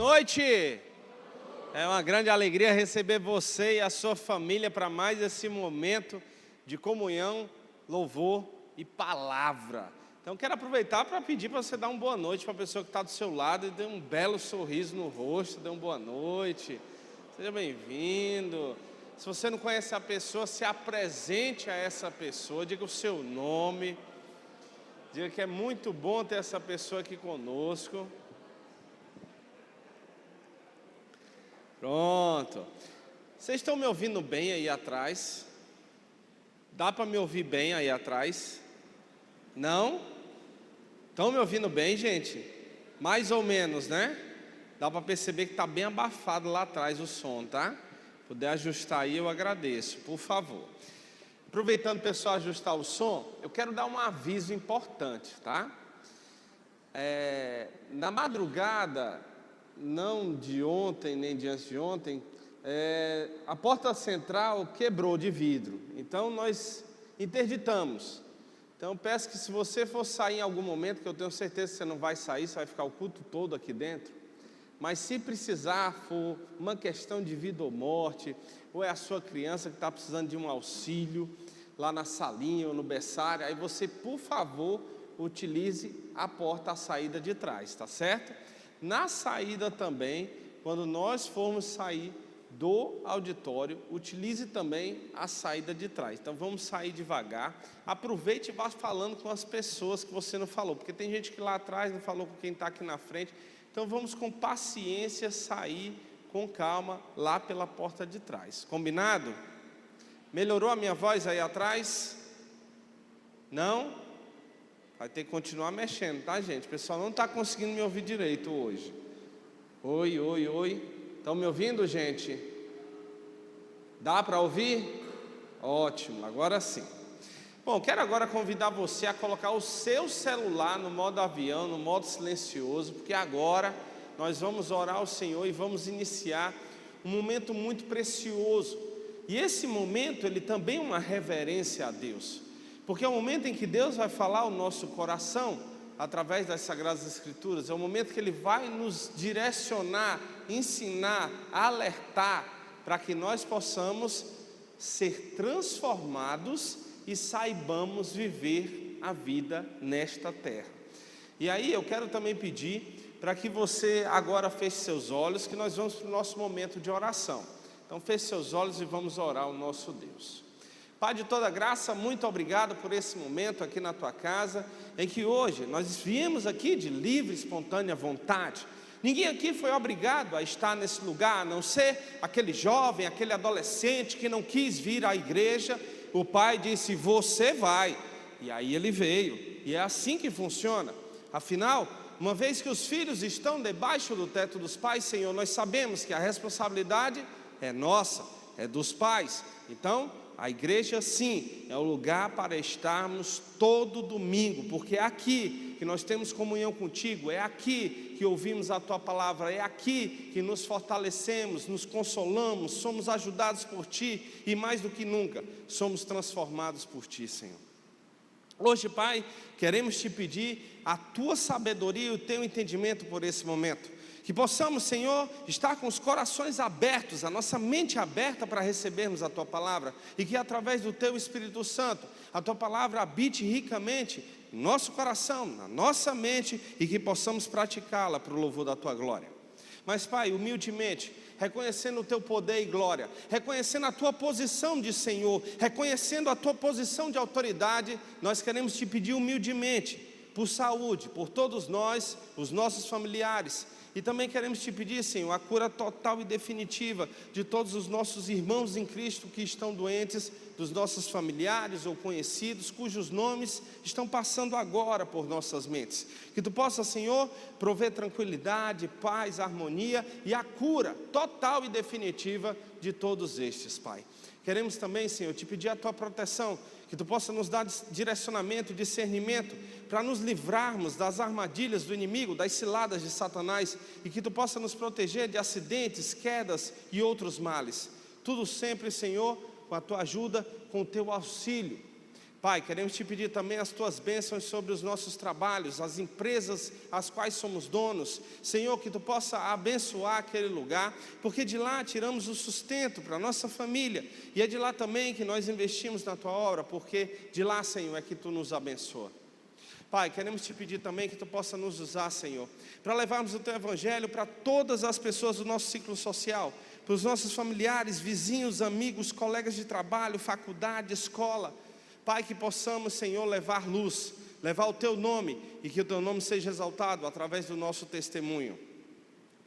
noite! É uma grande alegria receber você e a sua família para mais esse momento de comunhão, louvor e palavra. Então quero aproveitar para pedir para você dar uma boa noite para a pessoa que está do seu lado e dê um belo sorriso no rosto, dê uma boa noite, seja bem-vindo. Se você não conhece a pessoa, se apresente a essa pessoa, diga o seu nome, diga que é muito bom ter essa pessoa aqui conosco. Pronto. Vocês estão me ouvindo bem aí atrás? Dá para me ouvir bem aí atrás? Não? Estão me ouvindo bem, gente? Mais ou menos, né? Dá para perceber que está bem abafado lá atrás o som, tá? Puder ajustar aí, eu agradeço, por favor. Aproveitando o pessoal ajustar o som, eu quero dar um aviso importante, tá? Na madrugada, não de ontem nem de antes de ontem, a porta central quebrou de vidro, então nós interditamos. Então peço que se você for sair em algum momento, que eu tenho certeza que você não vai sair, você vai ficar o culto todo aqui dentro, mas se precisar, for uma questão de vida ou morte, ou é a sua criança que está precisando de um auxílio, lá na salinha ou no berçário, aí você, por favor, utilize a porta, a saída de trás, tá certo? Na saída também, quando nós formos sair do auditório, utilize também a saída de trás. Então vamos sair devagar, aproveite e vá falando com as pessoas que você não falou, porque tem gente que lá atrás não falou com quem está aqui na frente. Então vamos com paciência sair com calma lá pela porta de trás, combinado? Melhorou a minha voz aí atrás? Não? Vai ter que continuar mexendo, tá, gente? O pessoal não está conseguindo me ouvir direito hoje. Oi, oi, oi. Estão me ouvindo, gente? Dá para ouvir? Ótimo, agora sim. Bom, quero agora convidar você a colocar o seu celular no modo avião, no modo silencioso, porque agora nós vamos orar ao Senhor e vamos iniciar um momento muito precioso. E esse momento, ele também é uma reverência a Deus, porque é o momento em que Deus vai falar ao nosso coração, através das Sagradas Escrituras. É o momento que Ele vai nos direcionar, ensinar, alertar, para que nós possamos ser transformados e saibamos viver a vida nesta terra. E aí eu quero também pedir para que você agora feche seus olhos, que nós vamos para o nosso momento de oração. Então feche seus olhos e vamos orar ao nosso Deus. Pai de toda graça, muito obrigado por esse momento aqui na tua casa, em que hoje nós viemos aqui de livre, espontânea vontade. Ninguém aqui foi obrigado a estar nesse lugar, a não ser aquele jovem, aquele adolescente que não quis vir à igreja. O pai disse: você vai, e aí ele veio, e é assim que funciona. Afinal, uma vez que os filhos estão debaixo do teto dos pais, Senhor, nós sabemos que a responsabilidade é nossa, é dos pais. Então, a igreja sim, é o lugar para estarmos todo domingo, porque é aqui que nós temos comunhão contigo, é aqui que ouvimos a tua palavra, é aqui que nos fortalecemos, nos consolamos, somos ajudados por ti e mais do que nunca, somos transformados por ti, Senhor. Hoje, Pai, queremos te pedir a tua sabedoria e o teu entendimento por esse momento. Que possamos, Senhor, estar com os corações abertos, a nossa mente aberta para recebermos a tua palavra, e que através do teu Espírito Santo, a tua palavra habite ricamente em nosso coração, na nossa mente, e que possamos praticá-la para o louvor da tua glória. Mas, Pai, humildemente, reconhecendo o teu poder e glória, reconhecendo a tua posição de Senhor, reconhecendo a tua posição de autoridade, nós queremos te pedir humildemente por saúde, por todos nós, os nossos familiares. E também queremos te pedir, Senhor, a cura total e definitiva de todos os nossos irmãos em Cristo que estão doentes, dos nossos familiares ou conhecidos, cujos nomes estão passando agora por nossas mentes. Que tu possa, Senhor, prover tranquilidade, paz, harmonia e a cura total e definitiva de todos estes, Pai. Queremos também, Senhor, te pedir a tua proteção, que tu possa nos dar direcionamento, discernimento, para nos livrarmos das armadilhas do inimigo, das ciladas de Satanás, e que tu possa nos proteger de acidentes, quedas e outros males. Tudo sempre, Senhor, com a tua ajuda, com o teu auxílio. Pai, queremos te pedir também as tuas bênçãos sobre os nossos trabalhos, as empresas às quais somos donos. Senhor, que tu possa abençoar aquele lugar, porque de lá tiramos o sustento para a nossa família, e é de lá também que nós investimos na tua obra, porque de lá, Senhor, é que tu nos abençoa. Pai, queremos te pedir também que tu possa nos usar, Senhor, para levarmos o teu evangelho para todas as pessoas do nosso ciclo social, para os nossos familiares, vizinhos, amigos, colegas de trabalho, faculdade, escola. Pai, que possamos, Senhor, levar luz, levar o teu nome, e que o teu nome seja exaltado através do nosso testemunho.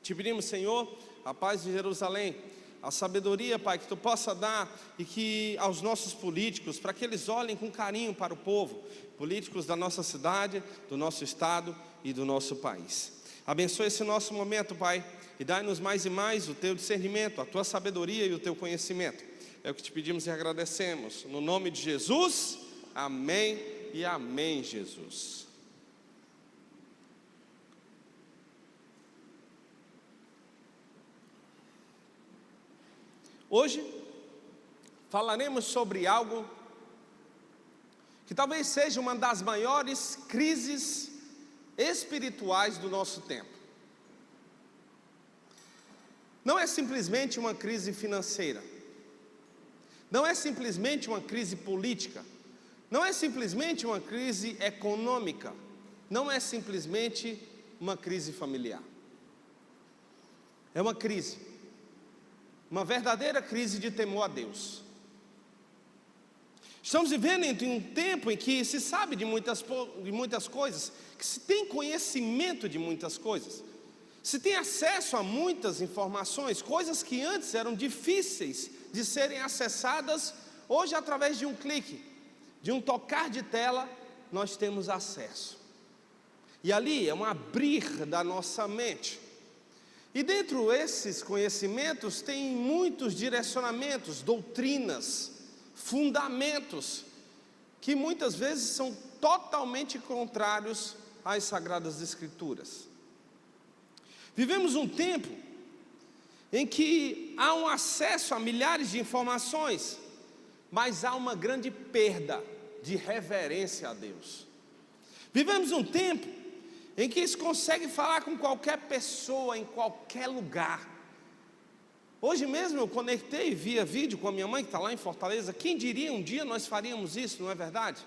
Te pedimos, Senhor, a paz de Jerusalém, a sabedoria, Pai, que tu possa dar, e que aos nossos políticos, para que eles olhem com carinho para o povo, políticos da nossa cidade, do nosso estado e do nosso país. Abençoe esse nosso momento, Pai, e dai-nos mais e mais o teu discernimento, a tua sabedoria e o teu conhecimento. É o que te pedimos e agradecemos, no nome de Jesus, amém e amém, Jesus. Hoje falaremos sobre algo que talvez seja uma das maiores crises espirituais do nosso tempo. Não é simplesmente uma crise financeira, não é simplesmente uma crise política, não é simplesmente uma crise econômica, não é simplesmente uma crise familiar. É uma crise, uma verdadeira crise de temor a Deus. Estamos vivendo em um tempo em que se sabe de muitas coisas, que se tem conhecimento de muitas coisas, se tem acesso a muitas informações, coisas que antes eram difíceis de serem acessadas, hoje através de um clique, de um tocar de tela, nós temos acesso. E ali é um abrir da nossa mente. E dentro desses conhecimentos tem muitos direcionamentos, doutrinas, fundamentos, que muitas vezes são totalmente contrários às Sagradas Escrituras. Vivemos um tempo em que há um acesso a milhares de informações, mas há uma grande perda de reverência a Deus. Vivemos um tempo em que se consegue falar com qualquer pessoa, em qualquer lugar. Hoje mesmo eu conectei via vídeo com a minha mãe, que está lá em Fortaleza. Quem diria um dia nós faríamos isso, não é verdade?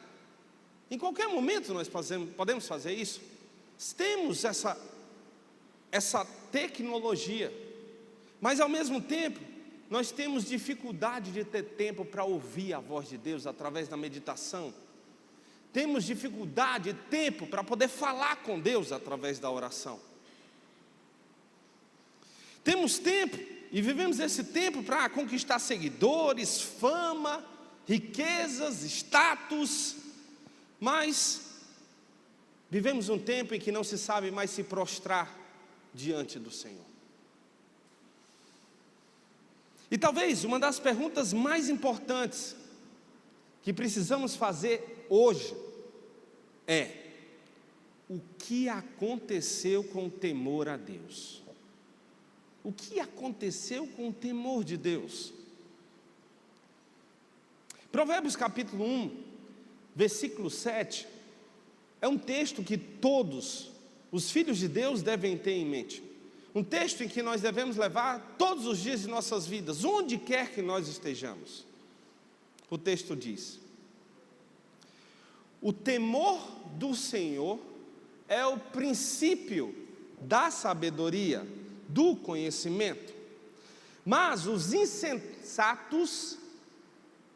Em qualquer momento nós podemos fazer isso. Temos essa tecnologia, mas ao mesmo tempo nós temos dificuldade de ter tempo para ouvir a voz de Deus através da meditação. Temos dificuldade de tempo para poder falar com Deus através da oração. Temos tempo e vivemos esse tempo para conquistar seguidores, fama, riquezas, status, mas vivemos um tempo em que não se sabe mais se prostrar diante do Senhor. E talvez uma das perguntas mais importantes que precisamos fazer hoje é: o que aconteceu com o temor a Deus? O que aconteceu com o temor de Deus? Provérbios capítulo 1, versículo 7, é um texto que todos os filhos de Deus devem ter em mente. Um texto em que nós devemos levar todos os dias de nossas vidas, onde quer que nós estejamos. O texto diz: o temor do Senhor é o princípio da sabedoria, do conhecimento. Mas os insensatos,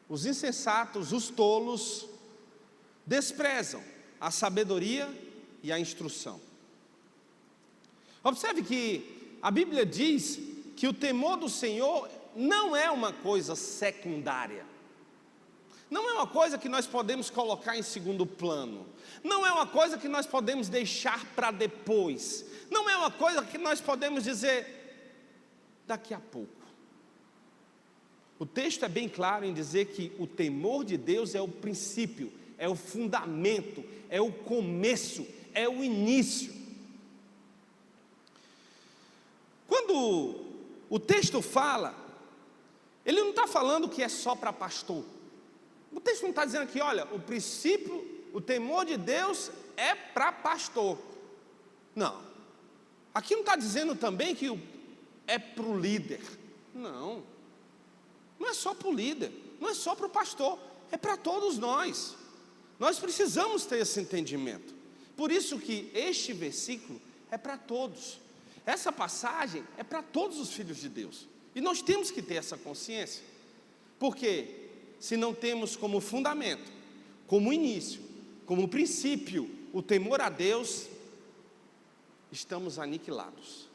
os tolos, desprezam a sabedoria e a instrução. Observe que a Bíblia diz que o temor do Senhor não é uma coisa secundária, não é uma coisa que nós podemos colocar em segundo plano, não é uma coisa que nós podemos deixar para depois, não é uma coisa que nós podemos dizer daqui a pouco. O texto é bem claro em dizer que o temor de Deus é o princípio, é o fundamento, é o começo, é o início. Quando o texto fala, ele não está falando que é só para pastor. O texto não está dizendo aqui, olha, o princípio, o temor de Deus é para pastor. Não. Aqui não está dizendo também que é para o líder. Não. Não é só para o líder, não é só para o pastor, é para todos nós. Nós precisamos ter esse entendimento. Por isso que este versículo é para todos. Essa passagem é para todos os filhos de Deus. E nós temos que ter essa consciência. Porque se não temos como fundamento, como início, como princípio, o temor a Deus, estamos aniquilados.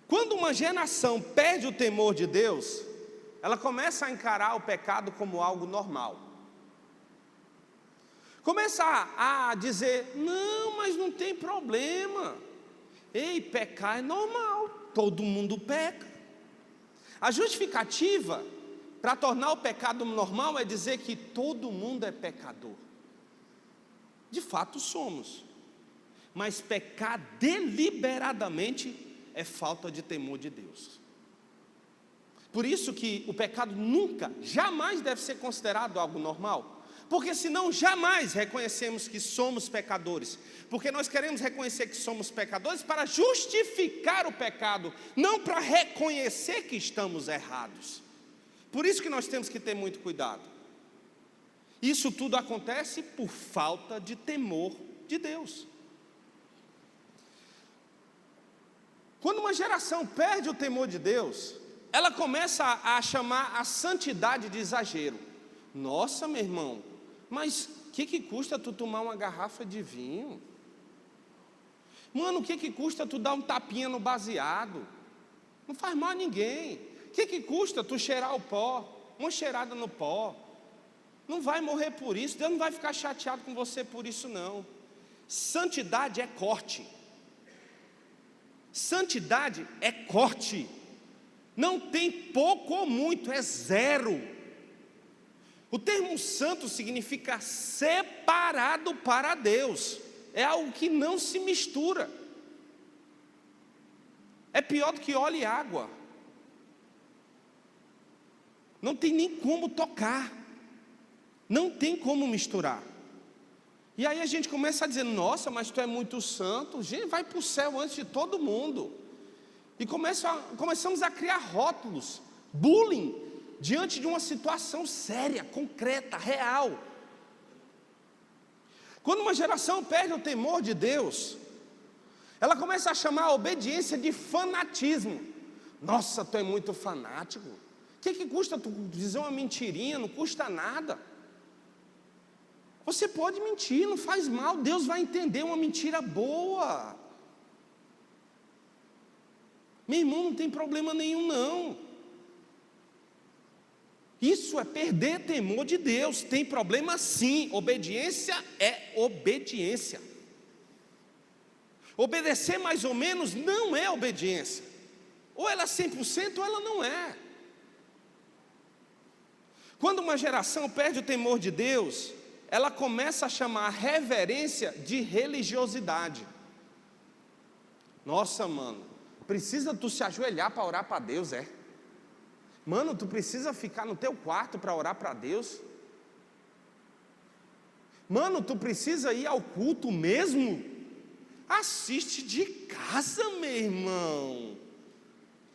Quando uma geração perde o temor de Deus, ela começa a encarar o pecado como algo normal. Começa a dizer, não, mas não tem problema. Ei, pecar é normal, todo mundo peca. A justificativa para tornar o pecado normal é dizer que todo mundo é pecador. De fato somos. Mas pecar deliberadamente é falta de temor de Deus. Por isso que o pecado nunca, jamais deve ser considerado algo normal. Porque senão jamais reconhecemos que somos pecadores. Porque nós queremos reconhecer que somos pecadores para justificar o pecado, não para reconhecer que estamos errados. Por isso que nós temos que ter muito cuidado. Isso tudo acontece por falta de temor de Deus. Quando uma geração perde o temor de Deus, ela começa a chamar a santidade de exagero. Nossa, meu irmão, mas o que custa tu tomar uma garrafa de vinho? Mano, o que custa tu dar um tapinha no baseado? Não faz mal a ninguém. O que custa tu cheirar o pó? Uma cheirada no pó. Não vai morrer por isso. Deus não vai ficar chateado com você por isso não. Santidade é corte. Santidade é corte. Não tem pouco ou muito, é zero. O termo santo significa separado para Deus. É algo que não se mistura. É pior do que óleo e água. Não tem nem como tocar. Não tem como misturar. E aí a gente começa a dizer, nossa, mas tu é muito santo. Gente, vai para o céu antes de todo mundo. E começamos a criar rótulos, bullying, diante de uma situação séria, concreta, real. Quando uma geração perde o temor de Deus, ela começa a chamar a obediência de fanatismo. Nossa, tu é muito fanático. O que custa tu dizer uma mentirinha? Não custa nada. Você pode mentir, não faz mal, Deus vai entender uma mentira boa. Meu irmão, não tem problema nenhum não. Isso é perder temor de Deus. Tem problema sim, obediência é obediência. Obedecer mais ou menos não é obediência. Ou ela é 100% ou ela não é. Quando uma geração perde o temor de Deus, ela começa a chamar a reverência de religiosidade. Nossa, mano, precisa tu se ajoelhar para orar para Deus, é? Mano, tu precisa ficar no teu quarto para orar para Deus? Mano, tu precisa ir ao culto mesmo? Assiste de casa, meu irmão.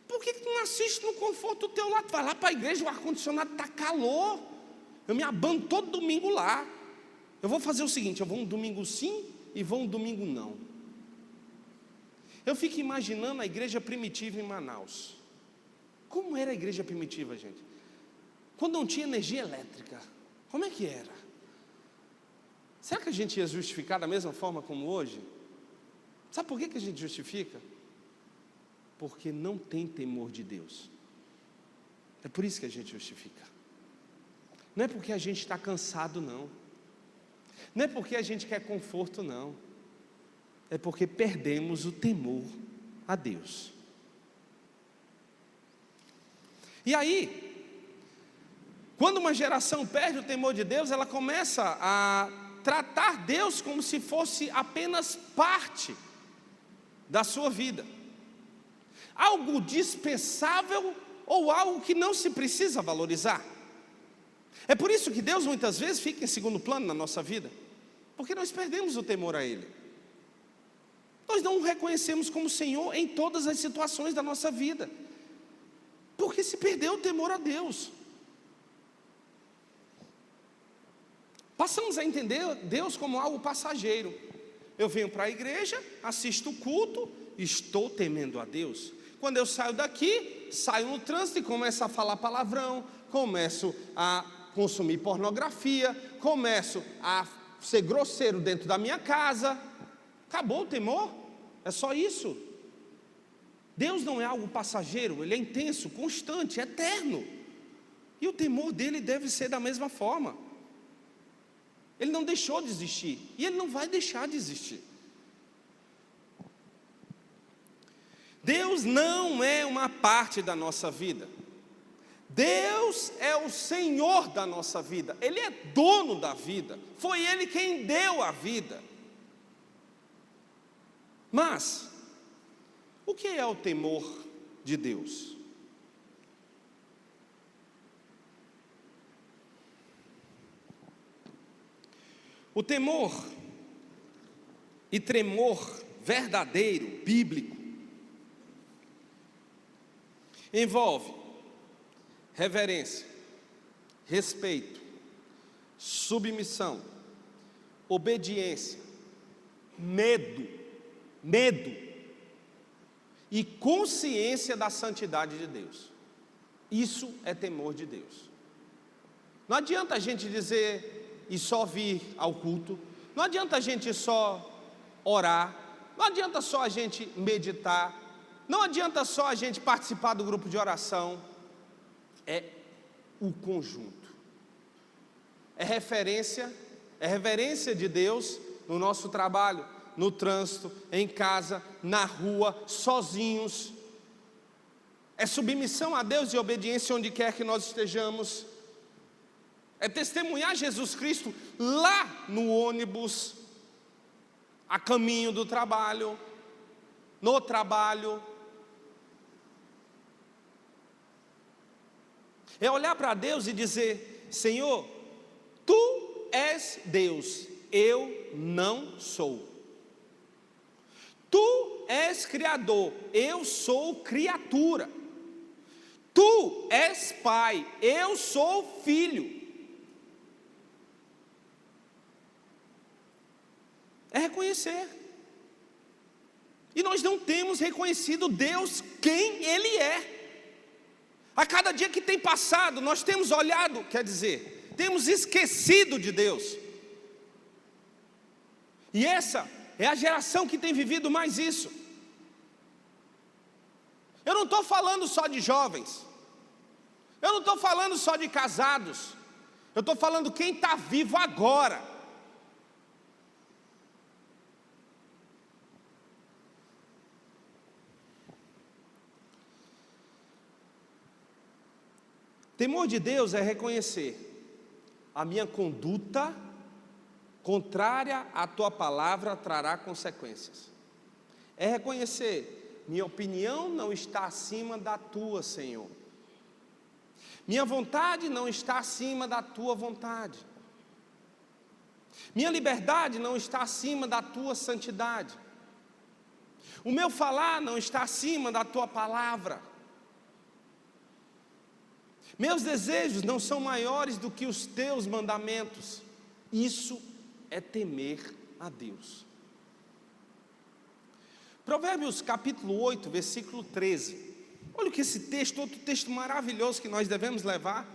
Por que tu não assiste no conforto do teu lado? Vai lá para a igreja, o ar-condicionado está calor. Eu me abando todo domingo lá. Eu vou fazer o seguinte, eu vou um domingo sim e vou um domingo não. Eu fico imaginando a igreja primitiva em Manaus. Como era a igreja primitiva, gente? Quando não tinha energia elétrica, como é que era? Será que a gente ia justificar da mesma forma como hoje? Sabe por que a gente justifica? Porque não tem temor de Deus. É por isso que a gente justifica. Não é porque a gente está cansado, não. Não é porque a gente quer conforto, não. É porque perdemos o temor a Deus. E aí, quando uma geração perde o temor de Deus, ela começa a tratar Deus como se fosse apenas parte da sua vida. Algo dispensável ou algo que não se precisa valorizar. É por isso que Deus muitas vezes fica em segundo plano na nossa vida, porque nós perdemos o temor a Ele. Nós não o reconhecemos como Senhor em todas as situações da nossa vida, porque se perdeu o temor a Deus. Passamos a entender Deus como algo passageiro. Eu venho para a igreja, assisto o culto, estou temendo a Deus. Quando eu saio daqui, saio no trânsito e começo a falar palavrão, começo a consumir pornografia, começo a ser grosseiro dentro da minha casa. Acabou o temor? É só isso. Deus não é algo passageiro, Ele é intenso, constante, eterno. E o temor dEle deve ser da mesma forma. Ele não deixou de existir, e Ele não vai deixar de existir. Deus não é uma parte da nossa vida. Deus é o Senhor da nossa vida. Ele é dono da vida. Foi Ele quem deu a vida. Mas o que é o temor de Deus? O temor e tremor verdadeiro, bíblico, envolve reverência, respeito, submissão, obediência, medo e consciência da santidade de Deus. Isso é temor de Deus. Não adianta a gente dizer e só vir ao culto, não adianta a gente só orar, não adianta só a gente meditar, não adianta só a gente participar do grupo de oração. É o conjunto. É reverência de Deus no nosso trabalho, no trânsito, em casa, na rua, sozinhos. É submissão a Deus e obediência onde quer que nós estejamos. É testemunhar Jesus Cristo lá no ônibus, a caminho do trabalho, no trabalho. É olhar para Deus e dizer: Senhor, Tu és Deus, eu não sou. Tu és Criador, eu sou criatura. Tu és Pai, eu sou filho. É reconhecer. E nós não temos reconhecido Deus quem Ele é. A cada dia que tem passado, nós temos olhado, quer dizer, temos esquecido de Deus. E essa é a geração que tem vivido mais isso. Eu não estou falando só de jovens, eu não estou falando só de casados, eu estou falando quem está vivo agora. Temor de Deus é reconhecer: a minha conduta contrária à tua palavra trará consequências. É reconhecer: minha opinião não está acima da tua, Senhor. Minha vontade não está acima da tua vontade. Minha liberdade não está acima da tua santidade. O meu falar não está acima da tua palavra. Meus desejos não são maiores do que os teus mandamentos. Isso é temer a Deus. Provérbios capítulo 8, versículo 13. Olha o que esse texto, outro texto maravilhoso que nós devemos levar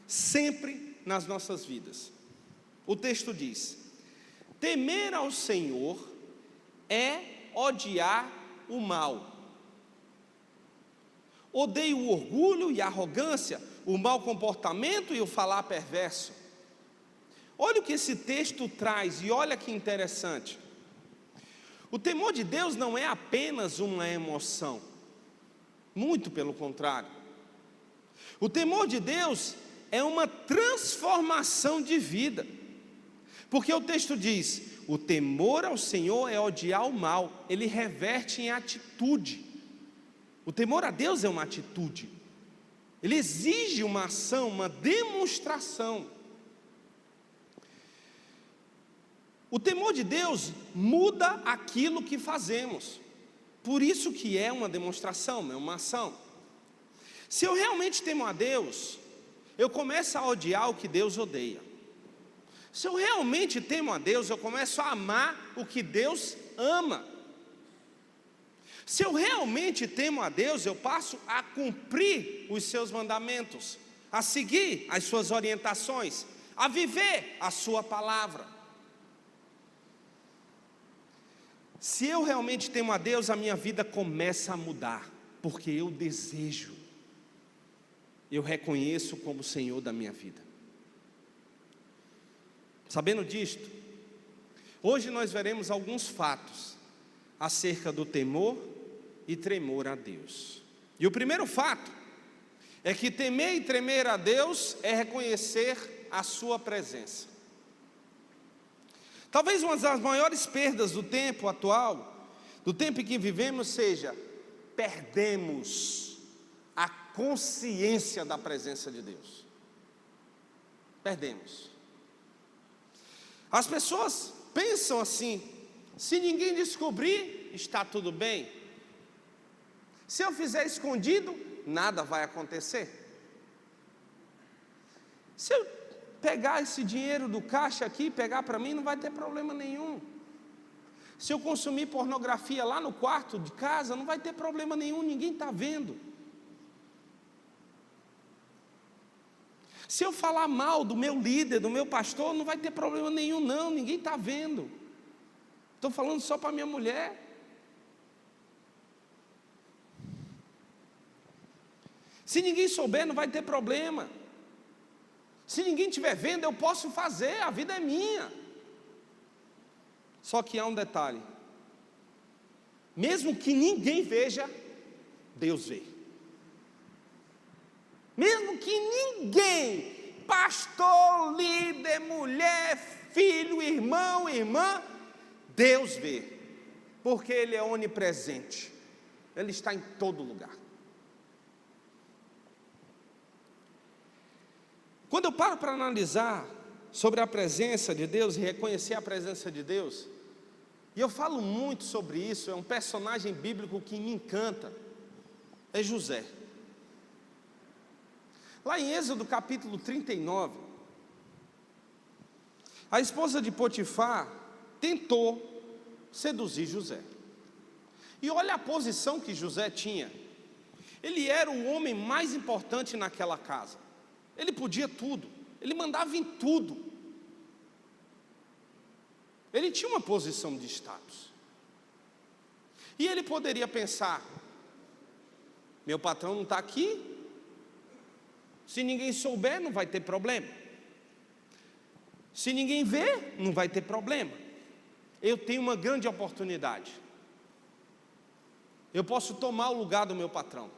sempre nas nossas vidas. O texto diz: temer ao Senhor é odiar o mal. Odeio o orgulho e a arrogância, o mau comportamento e o falar perverso. Olha o que esse texto traz, e olha que interessante. O temor de Deus não é apenas uma emoção, muito pelo contrário. O temor de Deus é uma transformação de vida, porque o texto diz: o temor ao Senhor é odiar o mal, ele reverte em atitude. O temor a Deus é uma atitude. Ele exige uma ação, uma demonstração. O temor de Deus muda aquilo que fazemos. Por isso que é uma demonstração, é uma ação. Se eu realmente temo a Deus, eu começo a odiar o que Deus odeia. Se eu realmente temo a Deus, eu começo a amar o que Deus ama. Se eu realmente temo a Deus, eu passo a cumprir os seus mandamentos, a seguir as suas orientações, a viver a sua palavra. Se eu realmente temo a Deus, a minha vida começa a mudar, porque eu desejo, eu reconheço como Senhor da minha vida. Sabendo disto, hoje nós veremos alguns fatos acerca do temor e tremor a Deus. E o primeiro fato é que temer e tremer a Deus é reconhecer a sua presença. Talvez uma das maiores perdas do tempo atual, do tempo em que vivemos, seja perdemos a consciência da presença de Deus. Perdemos. As pessoas pensam assim: se ninguém descobrir, está tudo bem. Se eu fizer escondido, nada vai acontecer. Se eu pegar esse dinheiro do caixa aqui e pegar para mim, não vai ter problema nenhum. Se eu consumir pornografia lá no quarto de casa, não vai ter problema nenhum, ninguém está vendo. Se eu falar mal do meu líder, do meu pastor, não vai ter problema nenhum não, ninguém está vendo. Estou falando só para minha mulher. Se ninguém souber, não vai ter problema. Se ninguém estiver vendo, eu posso fazer, a vida é minha. Só que há um detalhe: mesmo que ninguém veja, Deus vê. Mesmo que ninguém, pastor, líder, mulher, filho, irmão, irmã, Deus vê, porque Ele é onipresente, Ele está em todo lugar. Quando eu paro para analisar sobre a presença de Deus e reconhecer a presença de Deus, e eu falo muito sobre isso, é um personagem bíblico que me encanta, é José. Lá em Êxodo capítulo 39, a esposa de Potifar tentou seduzir José. E olha a posição que José tinha. Ele era o homem mais importante naquela casa. Ele podia tudo, ele mandava em tudo. Ele tinha uma posição de status. E ele poderia pensar: meu patrão não está aqui, se ninguém souber, não vai ter problema. Se ninguém ver, não vai ter problema. Eu tenho uma grande oportunidade. Eu posso tomar o lugar do meu patrão.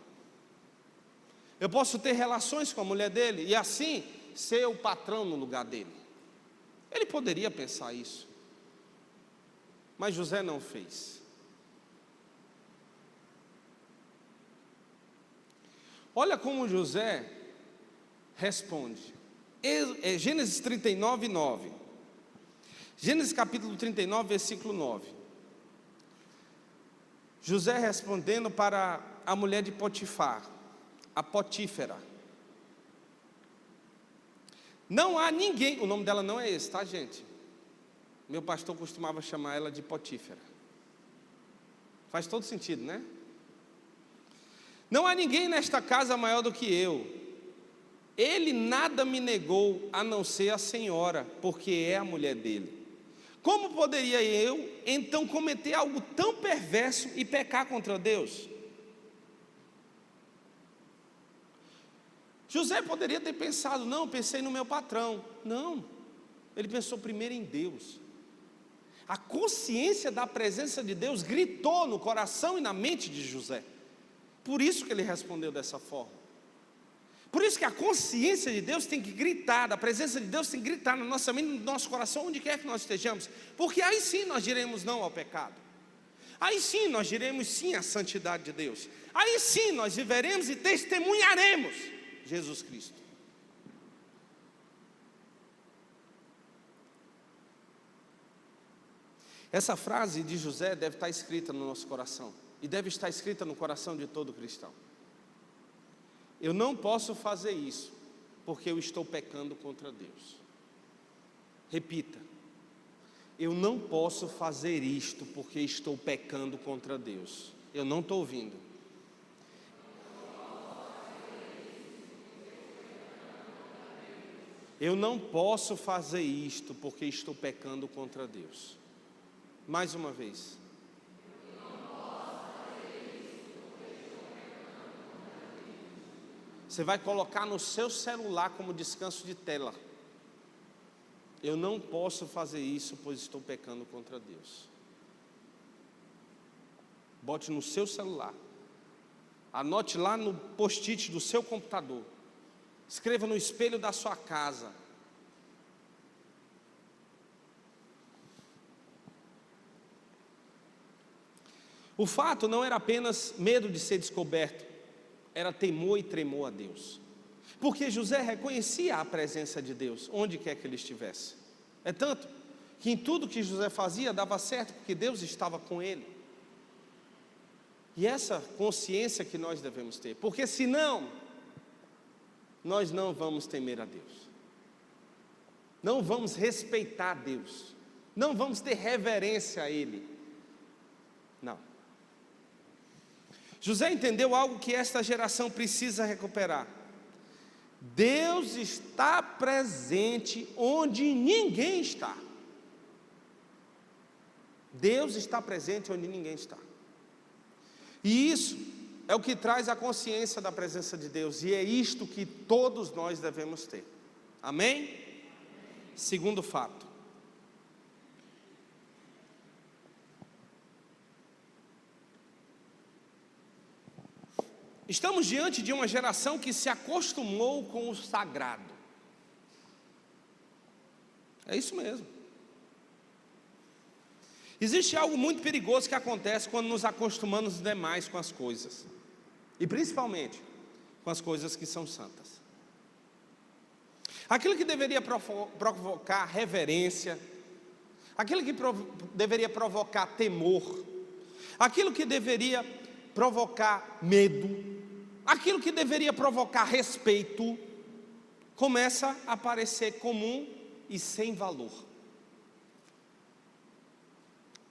Eu posso ter relações com a mulher dele e assim ser o patrão no lugar dele. Ele poderia pensar isso. Mas José não fez. Olha como José responde. Gênesis 39, 9. Gênesis capítulo 39, versículo 9. José respondendo para a mulher de Potifar, a Potífera: não há ninguém, o nome dela não é esse, tá, gente? Meu pastor costumava chamar ela de Potífera. Faz todo sentido, né? Não há ninguém nesta casa maior do que eu. Ele nada me negou, a não ser a senhora, porque é a mulher dele. Como poderia eu, então, cometer algo tão perverso e pecar contra Deus? José poderia ter pensado: não, pensei no meu patrão. Não, ele pensou primeiro em Deus. A consciência da presença de Deus gritou no coração e na mente de José. Por isso que ele respondeu dessa forma. Por isso que a consciência de Deus tem que gritar, a presença de Deus tem que gritar na nossa mente, no nosso coração, onde quer que nós estejamos. Porque aí sim nós diremos não ao pecado. Aí sim nós diremos sim à santidade de Deus. Aí sim nós viveremos e testemunharemos Jesus Cristo. Essa frase de José deve estar escrita no nosso coração, e deve estar escrita no coração de todo cristão. Eu não posso fazer isso, porque eu estou pecando contra Deus. Repita: eu não posso fazer isto, porque estou pecando contra Deus. Eu não estou ouvindo. Eu não posso fazer isto, porque estou pecando contra Deus. Mais uma vez. Você vai colocar no seu celular como descanso de tela: eu não posso fazer isso, pois estou pecando contra Deus. Bote no seu celular, anote lá no post-it do seu computador, escreva no espelho da sua casa: o fato não era apenas medo de ser descoberto, era temor e tremor a Deus. Porque José reconhecia a presença de Deus, onde quer que ele estivesse. É tanto que em tudo que José fazia dava certo, porque Deus estava com ele. E essa consciência que nós devemos ter, porque senão, nós não vamos temer a Deus, não vamos respeitar Deus, não vamos ter reverência a Ele. Não. José entendeu algo que esta geração precisa recuperar: Deus está presente onde ninguém está. Deus está presente onde ninguém está. E isso é o que traz a consciência da presença de Deus, e é isto que todos nós devemos ter. Amém? Segundo fato: estamos diante de uma geração que se acostumou com o sagrado. É isso mesmo. Existe algo muito perigoso que acontece quando nos acostumamos demais com as coisas, e principalmente com as coisas que são santas. Aquilo que deveria provocar reverência, aquilo que deveria provocar temor, aquilo que deveria provocar medo, aquilo que deveria provocar respeito, começa a parecer comum e sem valor.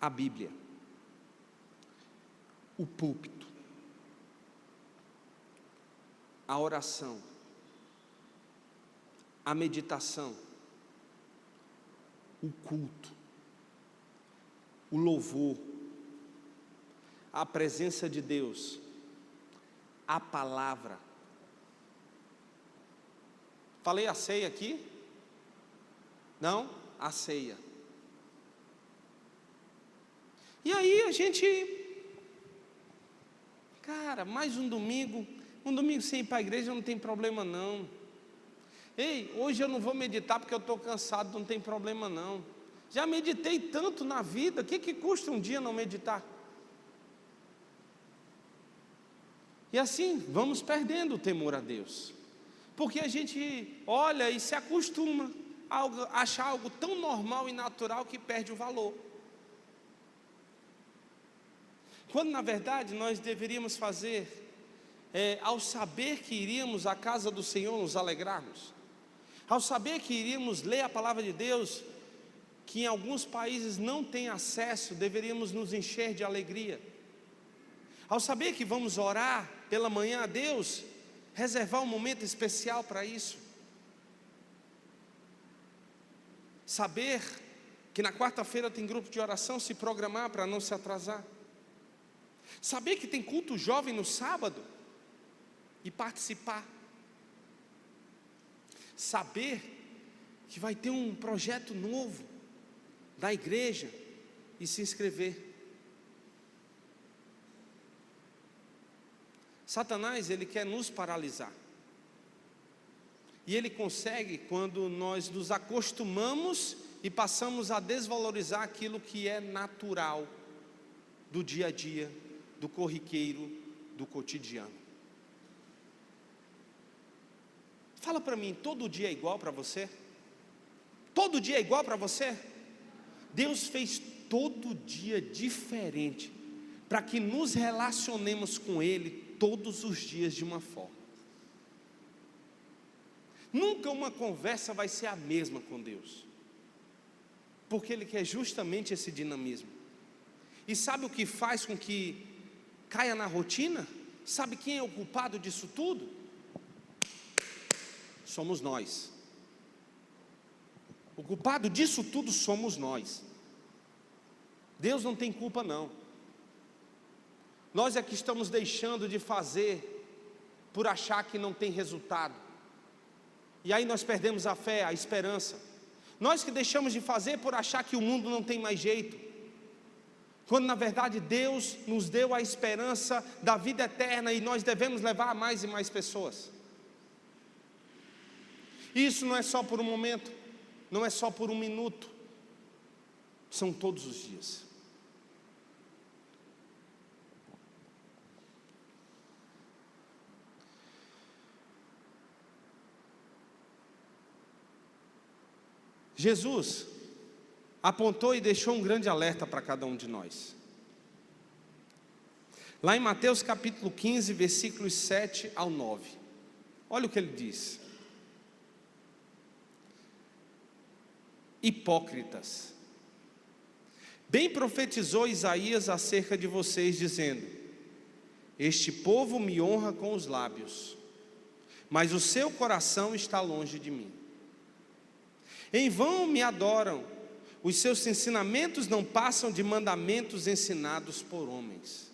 A Bíblia, o púlpito, a oração, a meditação, o culto, o louvor, a presença de Deus, a palavra. Falei a ceia aqui? Não? A ceia. E aí a gente, cara, mais um domingo sem ir para a igreja não tem problema não. Ei, hoje eu não vou meditar porque eu estou cansado, não tem problema não. Já meditei tanto na vida, o que custa um dia não meditar? E assim, vamos perdendo o temor a Deus, porque a gente olha e se acostuma a achar algo tão normal e natural que perde o valor. Quando na verdade nós deveríamos fazer, ao saber que iríamos à casa do Senhor nos alegrarmos, ao saber que iríamos ler a palavra de Deus, que em alguns países não tem acesso, deveríamos nos encher de alegria. Ao saber que vamos orar pela manhã a Deus, reservar um momento especial para isso. Saber que na quarta-feira tem grupo de oração, se programar para não se atrasar. Saber que tem culto jovem no sábado e participar. Saber que vai ter um projeto novo da igreja e se inscrever. Satanás, ele quer nos paralisar. E ele consegue quando nós nos acostumamos e passamos a desvalorizar aquilo que é natural do dia a dia, do corriqueiro, do cotidiano. Fala para mim, todo dia é igual para você? Todo dia é igual para você? Deus fez todo dia diferente, para que nos relacionemos com Ele todos os dias de uma forma. Nunca uma conversa vai ser a mesma com Deus, porque Ele quer justamente esse dinamismo. E sabe o que faz com que caia na rotina? Sabe quem é o culpado disso tudo? Somos nós. O culpado disso tudo somos nós. Deus não tem culpa não. Nós é que estamos deixando de fazer por achar que não tem resultado. E aí nós perdemos a fé, a esperança. Nós que deixamos de fazer por achar que o mundo não tem mais jeito, quando na verdade Deus nos deu a esperança da vida eterna, e nós devemos levar a mais e mais pessoas. E isso não é só por um momento, não é só por um minuto, são todos os dias. Jesus apontou e deixou um grande alerta para cada um de nós. Lá em Mateus capítulo 15, versículos 7 ao 9. Olha o que ele diz: hipócritas, bem profetizou Isaías acerca de vocês, dizendo: este povo me honra com os lábios, mas o seu coração está longe de mim. Em vão me adoram, os seus ensinamentos não passam de mandamentos ensinados por homens.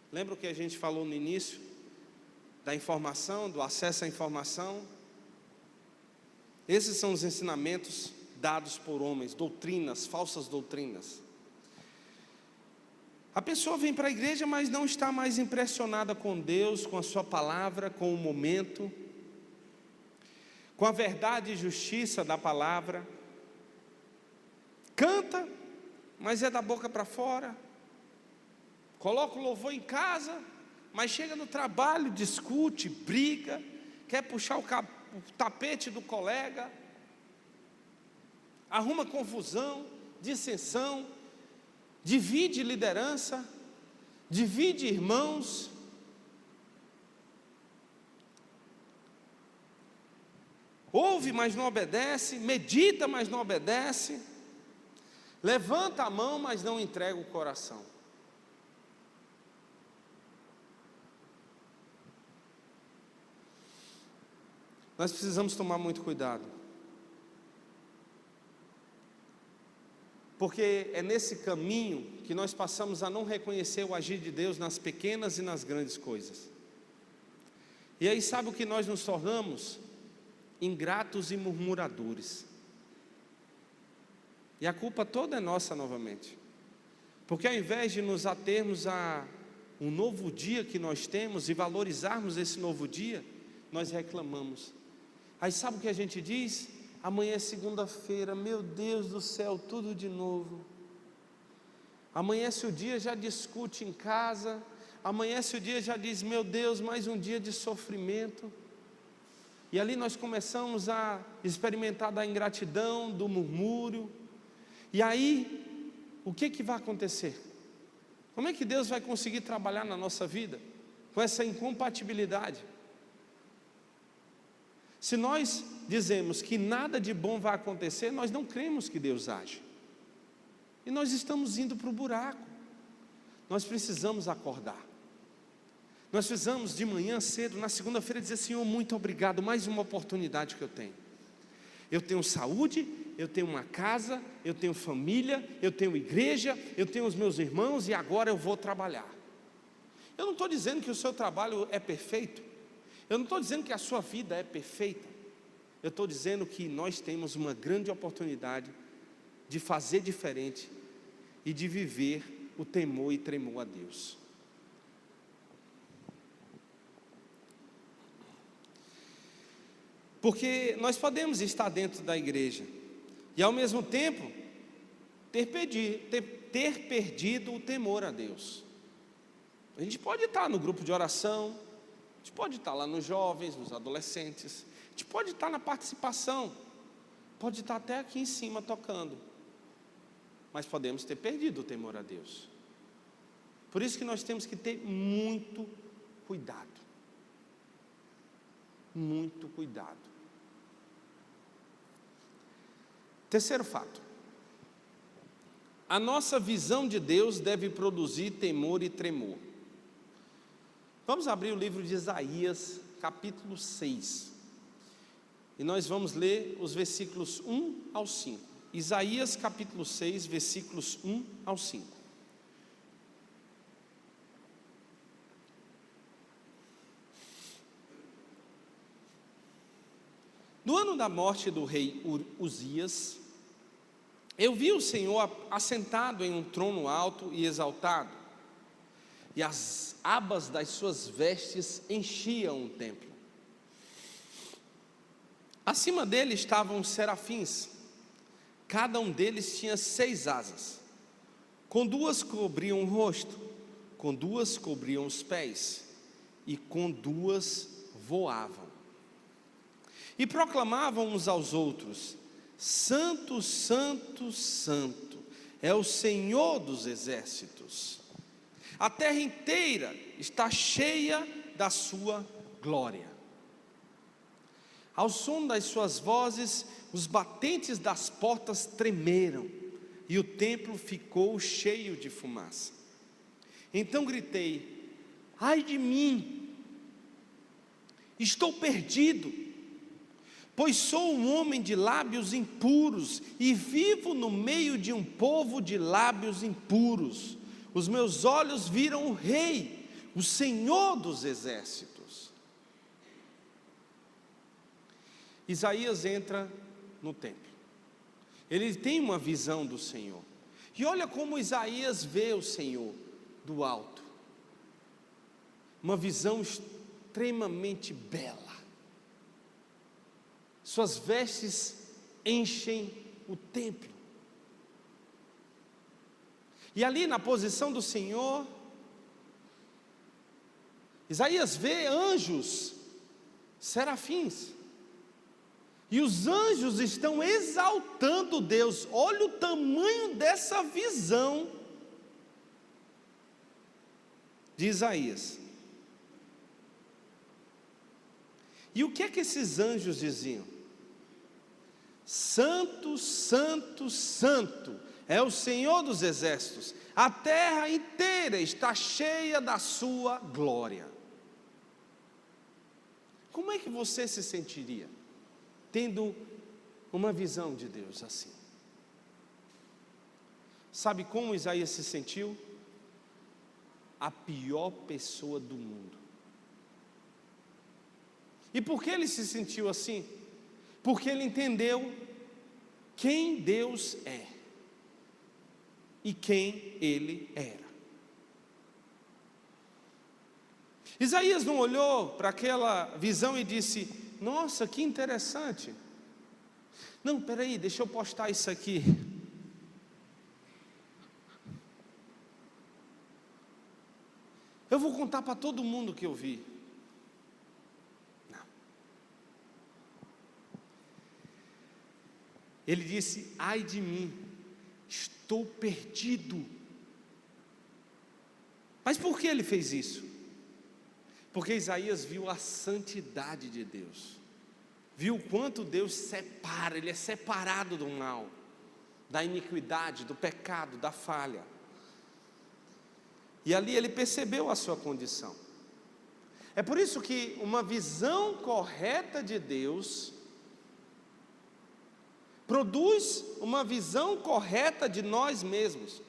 Lembra o que a gente falou no início? Da informação, do acesso à informação? Esses são os ensinamentos dados por homens, doutrinas, falsas doutrinas. A pessoa vem para a igreja, mas não está mais impressionada com Deus, com a sua palavra, com o momento, com a verdade e justiça da palavra. Canta, mas é da boca para fora. Coloca o louvor em casa, mas chega no trabalho, discute, briga, quer puxar o tapete do colega, arruma confusão, dissensão, divide liderança, divide irmãos. Ouve, mas não obedece, medita, mas não obedece, levanta a mão, mas não entrega o coração. Nós precisamos tomar muito cuidado, porque é nesse caminho que nós passamos a não reconhecer o agir de Deus nas pequenas e nas grandes coisas. E aí sabe o que nós nos tornamos? Ingratos e murmuradores. E a culpa toda é nossa novamente, porque ao invés de nos atermos a um novo dia que nós temos e valorizarmos esse novo dia, nós reclamamos. Aí sabe o que a gente diz? Amanhã é segunda-feira, meu Deus do céu, tudo de novo. Amanhece o dia, já discute em casa. Amanhece o dia, já diz, meu Deus, mais um dia de sofrimento. E ali nós começamos a experimentar da ingratidão, do murmúrio. E aí, o que vai acontecer? Como é que Deus vai conseguir trabalhar na nossa vida com essa incompatibilidade? Se nós dizemos que nada de bom vai acontecer, nós não cremos que Deus age. E nós estamos indo para o buraco. Nós precisamos acordar. Nós precisamos de manhã cedo, na segunda-feira, dizer: Senhor, muito obrigado, mais uma oportunidade que eu tenho. Eu tenho saúde, eu tenho uma casa, eu tenho família, eu tenho igreja, eu tenho os meus irmãos e agora eu vou trabalhar. Eu não estou dizendo que o seu trabalho é perfeito. Eu não estou dizendo que a sua vida é perfeita. Eu estou dizendo que nós temos uma grande oportunidade de fazer diferente e de viver o temor e tremor a Deus. Porque nós podemos estar dentro da igreja e ao mesmo tempo ter perdido o temor a Deus. A gente pode estar no grupo de oração, gente pode estar lá nos jovens, nos adolescentes, a gente pode estar na participação, pode estar até aqui em cima tocando, mas podemos ter perdido o temor a Deus. Por isso que nós temos que ter muito cuidado. Muito cuidado. Terceiro fato. A nossa visão de Deus deve produzir temor e tremor. Vamos abrir o livro de Isaías, capítulo 6. E nós vamos ler os versículos 1 ao 5. Isaías, capítulo 6, versículos 1 ao 5. No ano da morte do rei Uzias, eu vi o Senhor assentado em um trono alto e exaltado, e as abas das suas vestes enchiam o templo. Acima dele estavam os serafins, cada um deles tinha 6 asas, com 2 cobriam o rosto, com 2 cobriam os pés, e com 2 voavam. E proclamavam uns aos outros: Santo, Santo, Santo, é o Senhor dos exércitos. A terra inteira está cheia da sua glória. Ao som das suas vozes, os batentes das portas tremeram, e o templo ficou cheio de fumaça. Então gritei: ai de mim, estou perdido, pois sou um homem de lábios impuros, e vivo no meio de um povo de lábios impuros. Os meus olhos viram o Rei, o Senhor dos exércitos. Isaías entra no templo. Ele tem uma visão do Senhor. E olha como Isaías vê o Senhor do alto. Uma visão extremamente bela. Suas vestes enchem o templo. E ali na posição do Senhor, Isaías vê anjos, serafins. E os anjos estão exaltando Deus. Olha o tamanho dessa visão de Isaías. E o que é que esses anjos diziam? Santo, Santo, Santo é o Senhor dos exércitos, a terra inteira está cheia da sua glória. Como é que você se sentiria tendo uma visão de Deus assim? Sabe como Isaías se sentiu? A pior pessoa do mundo. E por que ele se sentiu assim? Porque ele entendeu quem Deus é e quem ele era. Isaías não olhou para aquela visão e disse: nossa, que interessante. Não, peraí, deixa eu postar isso aqui. Eu vou contar para todo mundo que eu vi. Ele disse: ai de mim, estou perdido. Mas por que ele fez isso? Porque Isaías viu a santidade de Deus, viu o quanto Deus separa, Ele é separado do mal, da iniquidade, do pecado, da falha. E ali ele percebeu a sua condição. É por isso que uma visão correta de Deus produz uma visão correta de nós mesmos.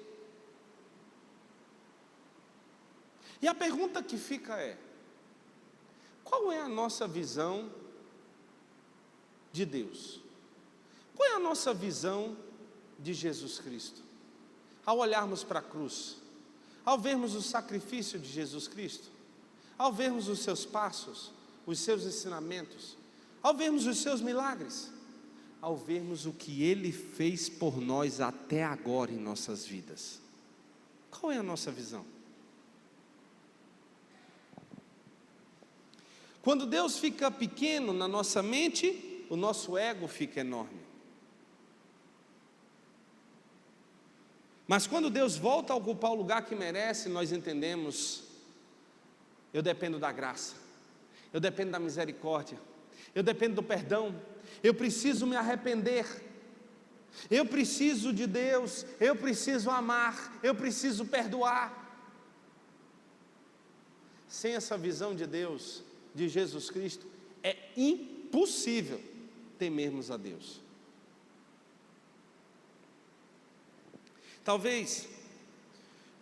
E a pergunta que fica é: qual é a nossa visão de Deus? Qual é a nossa visão de Jesus Cristo? Ao olharmos para a cruz, ao vermos o sacrifício de Jesus Cristo, ao vermos os seus passos, os seus ensinamentos, ao vermos os seus milagres, ao vermos o que Ele fez por nós até agora em nossas vidas. Qual é a nossa visão? Quando Deus fica pequeno na nossa mente, o nosso ego fica enorme. Mas quando Deus volta a ocupar o lugar que merece, nós entendemos: eu dependo da graça, eu dependo da misericórdia, eu dependo do perdão, eu preciso me arrepender, eu preciso de Deus, eu preciso amar, eu preciso perdoar. Sem essa visão de Deus, de Jesus Cristo, é impossível temermos a Deus. Talvez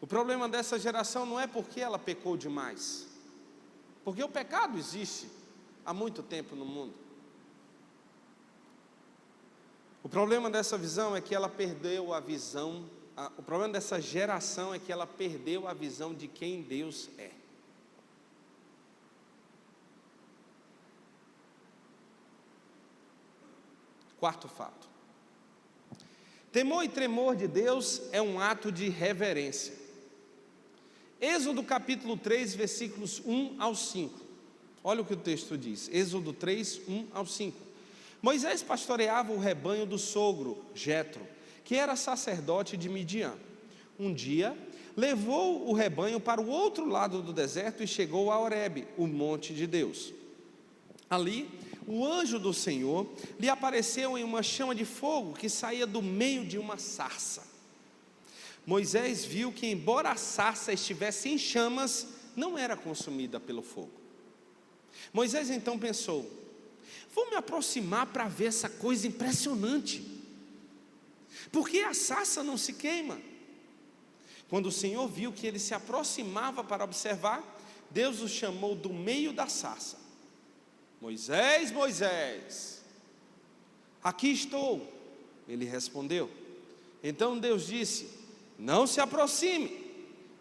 o problema dessa geração não é porque ela pecou demais, porque o pecado existe há muito tempo no mundo. O problema dessa visão é que ela perdeu a visão, o problema dessa geração é que ela perdeu a visão de quem Deus é. Quarto fato: temor e tremor de Deus é um ato de reverência. Êxodo capítulo 3, versículos 1 ao 5. Olha o que o texto diz, Êxodo 3, 1 ao 5. Moisés pastoreava o rebanho do sogro, Jetro, que era sacerdote de Midian. Um dia, levou o rebanho para o outro lado do deserto e chegou a Horebe, o monte de Deus. Ali, o anjo do Senhor lhe apareceu em uma chama de fogo que saía do meio de uma sarça. Moisés viu que, embora a sarça estivesse em chamas, não era consumida pelo fogo. Moisés então pensou: vou me aproximar para ver essa coisa impressionante. Por que a sarça não se queima? Quando o Senhor viu que ele se aproximava para observar, Deus o chamou do meio da sarça: Moisés, Moisés, aqui estou. Ele respondeu. Então Deus disse: não se aproxime,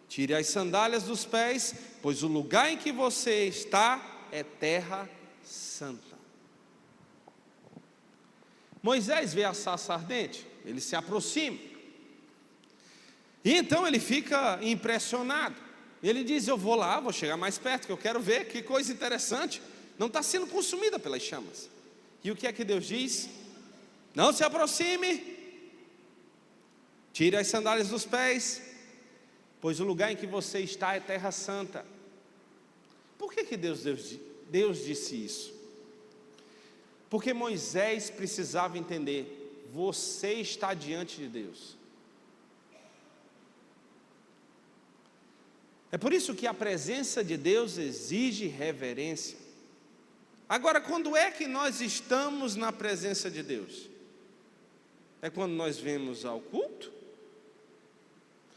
tire as sandálias dos pés, pois o lugar em que você está é terra santa. Moisés vê a sarça ardente, ele se aproxima, e então ele fica impressionado. Ele diz: eu vou lá, vou chegar mais perto, que eu quero ver, que coisa interessante, não está sendo consumida pelas chamas. E o que é que Deus diz? Não se aproxime, tire as sandálias dos pés, pois o lugar em que você está é terra santa. Por que Deus disse isso? Porque Moisés precisava entender: você está diante de Deus. É por isso que a presença de Deus exige reverência. Agora, quando é que nós estamos na presença de Deus? É quando nós vemos ao culto?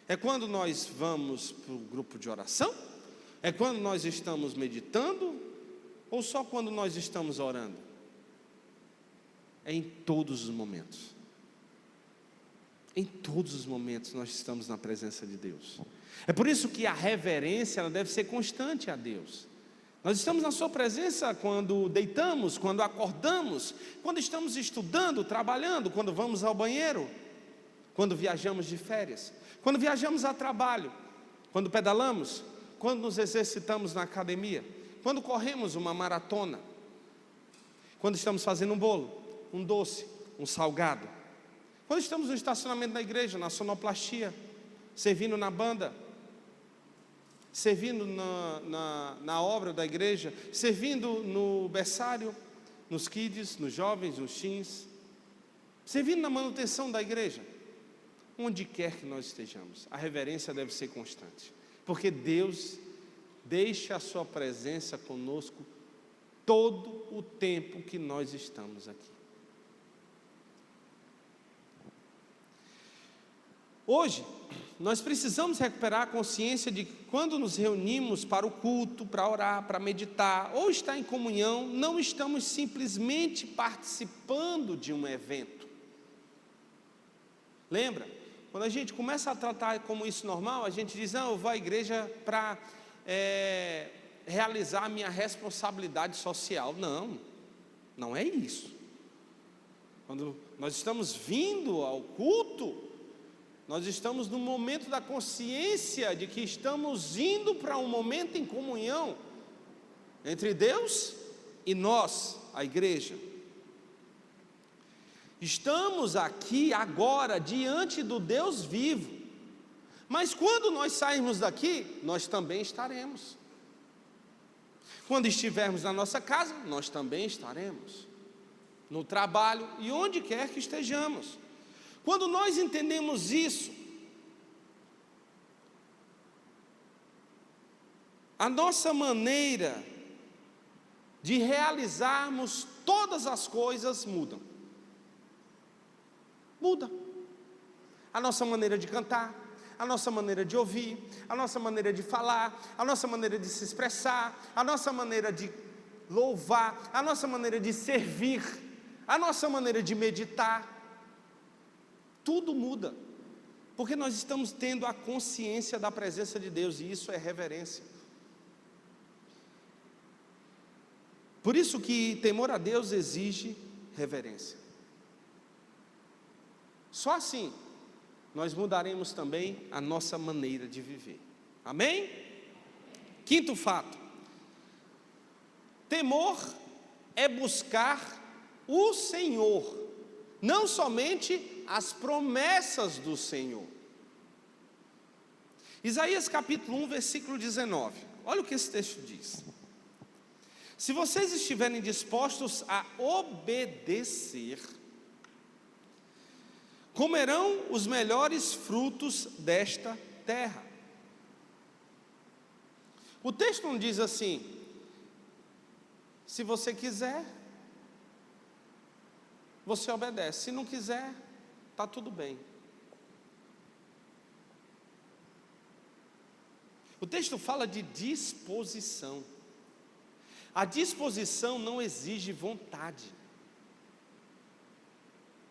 É quando nós vamos para o grupo de oração? É quando nós estamos meditando? Ou só quando nós estamos orando? É em todos os momentos. Em todos os momentos nós estamos na presença de Deus. É por isso que a reverência ela deve ser constante a Deus. Nós estamos na sua presença quando deitamos, quando acordamos, quando estamos estudando, trabalhando, quando vamos ao banheiro, quando viajamos de férias, quando viajamos a trabalho, quando pedalamos, quando nos exercitamos na academia, quando corremos uma maratona, quando estamos fazendo um bolo, um doce, um salgado, quando estamos no estacionamento da igreja, na sonoplastia, servindo na banda, servindo na obra da igreja, servindo no berçário, nos kids, nos jovens, nos teens, servindo na manutenção da igreja. Onde quer que nós estejamos, a reverência deve ser constante, porque Deus deixa a sua presença conosco todo o tempo que nós estamos aqui. Hoje, nós precisamos recuperar a consciência de que quando nos reunimos para o culto, para orar, para meditar, ou estar em comunhão, não estamos simplesmente participando de um evento. Lembra? Quando a gente começa a tratar como isso normal, a gente diz: não, eu vou à igreja para realizar a minha responsabilidade social. Não, não é isso. Quando nós estamos vindo ao culto, nós estamos no momento da consciência de que estamos indo para um momento em comunhão. entre Deus e nós, a igreja. Estamos aqui agora diante do Deus vivo, mas quando nós sairmos daqui, nós também estaremos. Quando estivermos na nossa casa, nós também estaremos. No trabalho e onde quer que estejamos. Quando nós entendemos isso, a nossa maneira de realizarmos todas as coisas muda. A nossa maneira de cantar, a nossa maneira de ouvir, a nossa maneira de falar, a nossa maneira de se expressar, a nossa maneira de louvar, a nossa maneira de servir, a nossa maneira de meditar. Tudo muda, porque nós estamos tendo a consciência da presença de Deus, e isso é reverência. Por isso que temor a Deus exige reverência. Só assim nós mudaremos também a nossa maneira de viver. Amém? Quinto fato: temor é buscar o Senhor, não somente as promessas do Senhor. Isaías capítulo 1, versículo 19. Olha o que esse texto diz: se vocês estiverem dispostos a obedecer, comerão os melhores frutos desta terra. O texto não diz assim: se você quiser, você obedece, se não quiser, está tudo bem. O texto fala de disposição. A disposição não exige vontade.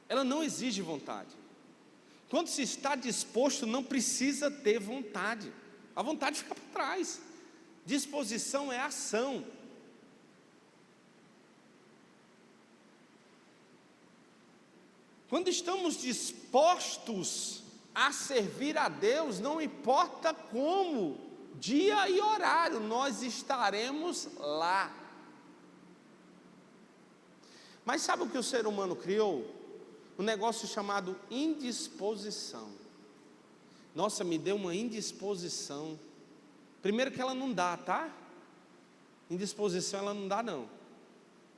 Ela não exige vontade. Quando se está disposto, não precisa ter vontade. A vontade fica para trás. Disposição é ação. Quando estamos dispostos a servir a Deus, não importa como, dia e horário, nós estaremos lá. Mas sabe o que o ser humano criou? Um negócio chamado indisposição. Nossa, me deu uma indisposição. Primeiro que ela não dá, tá? Indisposição ela não dá não.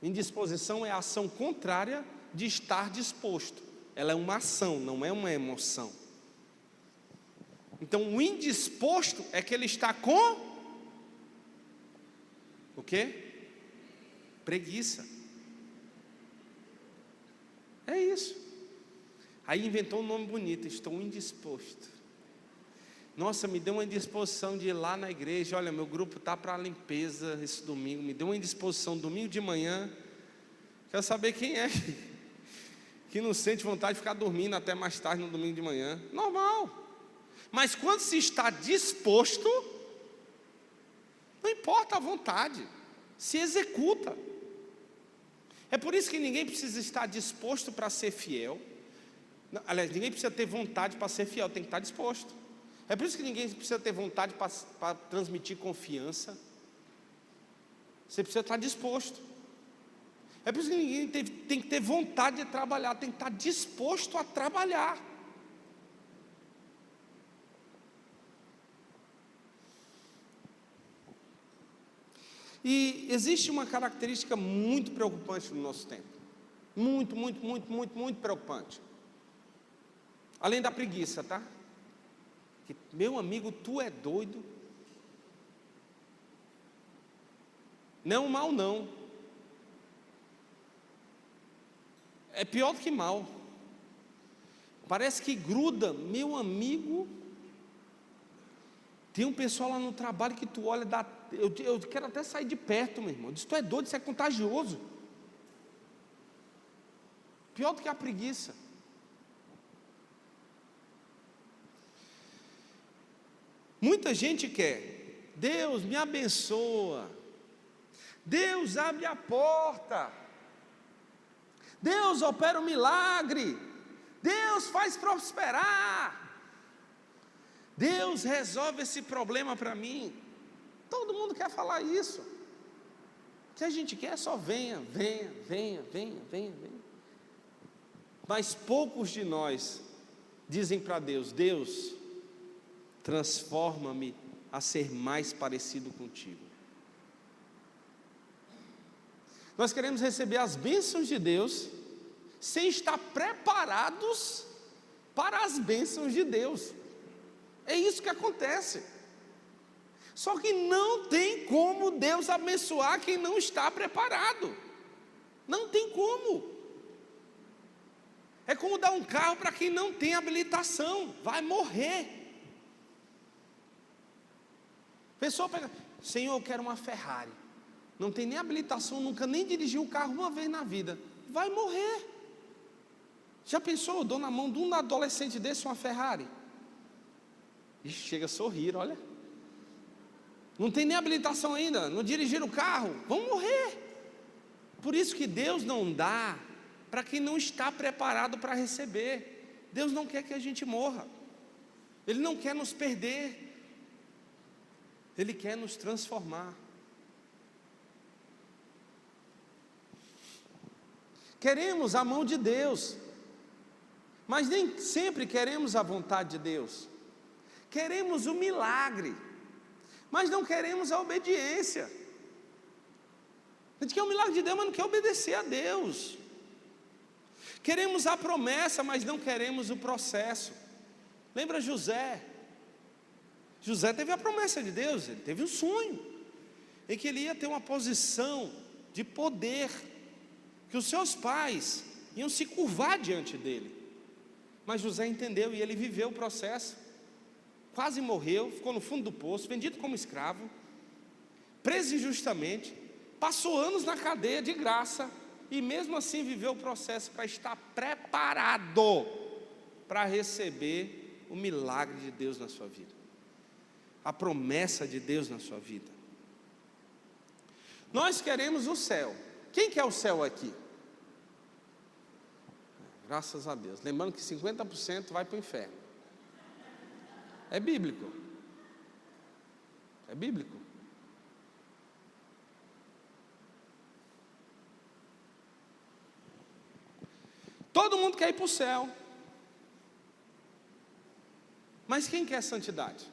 Indisposição é a ação contrária de estar disposto. Ela é uma ação, não é uma emoção. Então o indisposto é que ele está com o quê? Preguiça. É isso. Aí inventou um nome bonito: estou indisposto. Nossa, me deu uma indisposição de ir lá na igreja. Olha, meu grupo está para a limpeza esse domingo. Me deu uma indisposição domingo de manhã. Quero saber quem é que não sente vontade de ficar dormindo até mais tarde no domingo de manhã. Normal. Mas quando se está disposto, não importa a vontade, se executa. É por isso que ninguém precisa estar disposto para ser fiel. Aliás, ninguém precisa ter vontade para ser fiel, tem que estar disposto. É por isso que ninguém precisa ter vontade para transmitir confiança. Você precisa estar disposto. É por isso que ninguém tem que ter vontade de trabalhar, tem que estar disposto a trabalhar. E existe uma característica muito preocupante no nosso tempo. Muito preocupante. Além da preguiça, tá? Que, meu amigo, tu é doido. Não mal não. É pior do que mal. Parece que gruda, meu amigo. Tem um pessoal lá no trabalho que tu olha, eu quero até sair de perto, meu irmão. Diz, tu é doido, isso é contagioso. Pior do que a preguiça. Muita gente quer: Deus me abençoa, Deus abre a porta, Deus opera um milagre, Deus faz prosperar, Deus resolve esse problema para mim. Todo mundo quer falar isso. que a gente quer é só venha, venha, venha, venha, venha, venha. Mas poucos de nós dizem para Deus: Deus, transforma-me a ser mais parecido contigo. Nós queremos receber as bênçãos de Deus sem estar preparados para as bênçãos de Deus. É isso que acontece. Só que não tem como Deus abençoar quem não está preparado. Não tem como. É como dar um carro para quem não tem habilitação, vai morrer. A pessoa pega: Senhor, eu quero uma Ferrari. Não tem nem habilitação, nunca nem dirigiu o carro uma vez na vida. Vai morrer. Já pensou, eu dou na mão de um adolescente desse uma Ferrari? Ixi, chega a sorrir, olha. Não tem nem habilitação ainda, não dirigiram o carro, vão morrer. Por isso que Deus não dá para quem não está preparado para receber. Deus não quer que a gente morra. Ele não quer nos perder. Ele quer nos transformar. Queremos a mão de Deus, mas nem sempre queremos a vontade de Deus. Queremos o milagre, mas não queremos a obediência. A gente quer o milagre de Deus, mas não quer obedecer a Deus. Queremos a promessa, mas não queremos o processo. Lembra José? José teve a promessa de Deus, ele teve um sonho, em que ele ia ter uma posição de poder, que os seus pais iam se curvar diante dele. Mas José entendeu e ele viveu o processo. Quase morreu, ficou no fundo do poço, vendido como escravo, preso injustamente, passou anos na cadeia de graça, e mesmo assim viveu o processo para estar preparado para receber o milagre de Deus na sua vida, a promessa de Deus na sua vida. Nós queremos o céu. Quem quer o céu aqui? Graças a Deus. Lembrando que 50% vai para o inferno. É bíblico. É bíblico. Todo mundo quer ir para o céu. Mas quem quer santidade?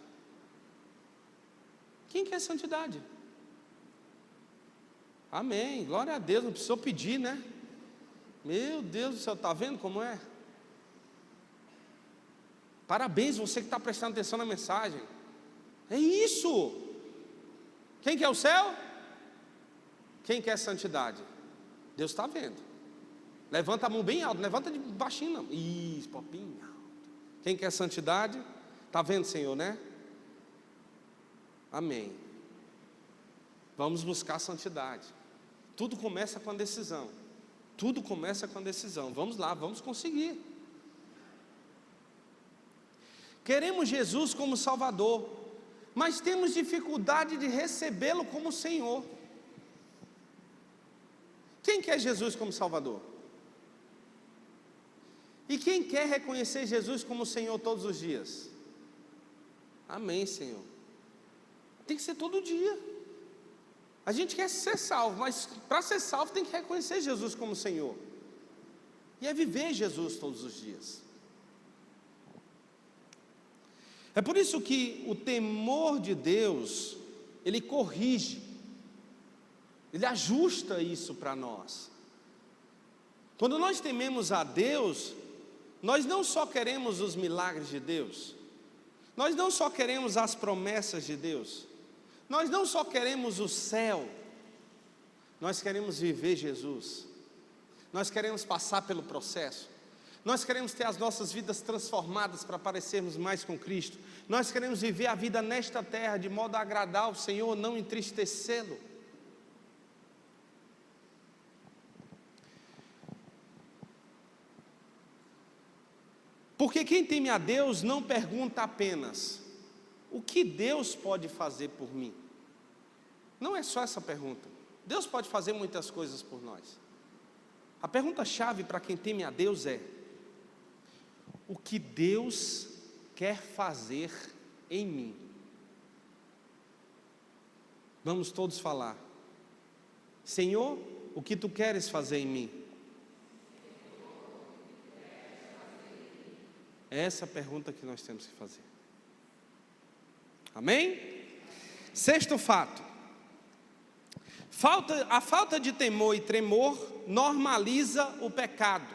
Quem quer santidade? Amém, glória a Deus, não precisou pedir, né? Meu Deus do céu, está vendo como é? Parabéns, você que está prestando atenção na mensagem. É isso. Quem quer o céu? Quem quer santidade? Deus está vendo. Levanta a mão bem alto, levanta de baixinho não. Isso, popinho alto. Quem quer santidade? Está vendo, Senhor, né? Amém. Vamos buscar santidade. Tudo começa com a decisão. Tudo começa com a decisão. Vamos lá, vamos conseguir. Queremos Jesus como Salvador, mas temos dificuldade de recebê-lo como Senhor. Quem quer Jesus como Salvador? E quem quer reconhecer Jesus como Senhor todos os dias? Amém, Senhor. Tem que ser todo dia. A gente quer ser salvo, mas para ser salvo tem que reconhecer Jesus como Senhor. E é viver Jesus todos os dias. É por isso que o temor de Deus, ele corrige, ele ajusta isso para nós. Quando nós tememos a Deus, nós não só queremos os milagres de Deus, nós não só queremos as promessas de Deus, nós não só queremos o céu, nós queremos viver Jesus, nós queremos passar pelo processo, nós queremos ter as nossas vidas transformadas para parecermos mais com Cristo, nós queremos viver a vida nesta terra de modo a agradar ao Senhor, não entristecê-lo. Porque quem teme a Deus não pergunta apenas: o que Deus pode fazer por mim? Não é só essa pergunta. Deus pode fazer muitas coisas por nós. A pergunta-chave para quem teme a Deus é: o que Deus quer fazer em mim? Vamos todos falar: Senhor, o que tu queres fazer em mim? É essa a pergunta que nós temos que fazer. Amém? Sexto fato. A falta de temor e tremor normaliza o pecado.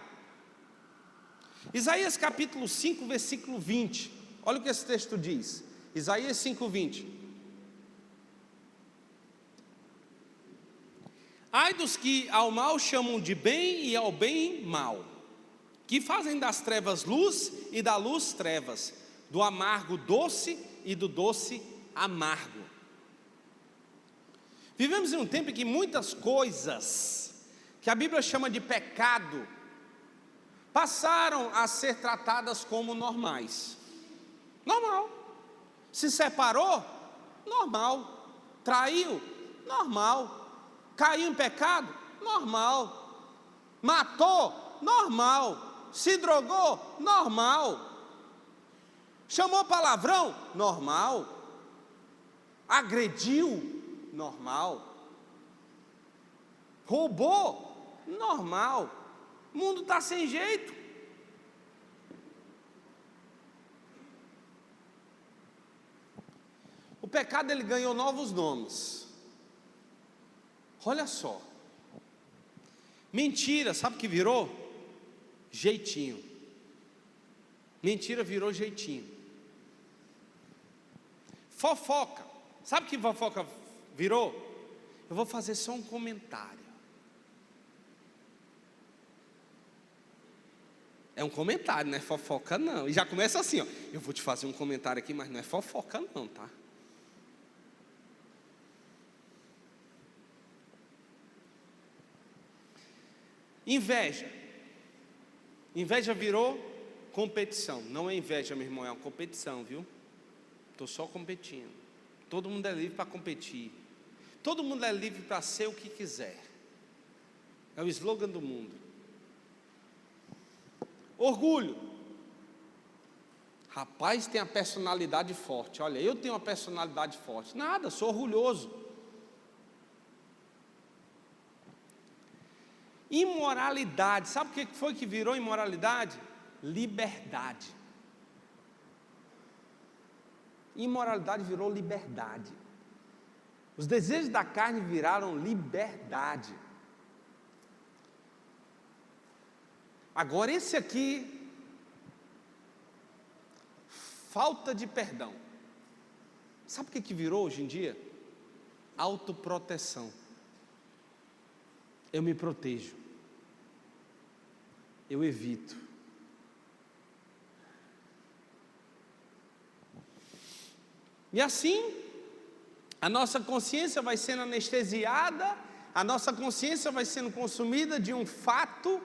Isaías capítulo 5, versículo 20. Olha o que esse texto diz. Isaías 5, 20. Ai dos que ao mal chamam de bem e ao bem mal, que fazem das trevas luz e da luz trevas, do amargo doce e do doce amargo. Vivemos em um tempo em que muitas coisas que a Bíblia chama de pecado passaram a ser tratadas como normais. Normal. Se separou? Normal. Traiu? Normal. Caiu em pecado? Normal. Matou? Normal. Se drogou? Normal. Chamou palavrão? Normal. Agrediu? Normal. Roubou? Normal. O mundo está sem jeito. O pecado, ele ganhou novos nomes. Olha só. Mentira, sabe o que virou? Jeitinho. Mentira virou jeitinho. Fofoca. Sabe o que fofoca virou? Eu vou fazer só um comentário. É um comentário, não é fofoca não. E já começa assim, ó. Eu vou te fazer um comentário aqui, mas não é fofoca não, tá? Inveja. Inveja virou competição. Não é inveja, meu irmão, é uma competição, viu? Estou só competindo. Todo mundo é livre para competir. Todo mundo é livre para ser o que quiser. É o slogan do mundo. Orgulho. Rapaz, tem a personalidade forte. Olha, eu tenho uma personalidade forte. Nada, sou orgulhoso. Imoralidade. Sabe o que foi que virou imoralidade? Liberdade. Imoralidade virou liberdade. Os desejos da carne viraram liberdade. Agora esse aqui, falta de perdão. Sabe o que virou hoje em dia? Autoproteção. Eu me protejo. Eu evito. E assim, a nossa consciência vai sendo anestesiada, a nossa consciência vai sendo consumida de um fato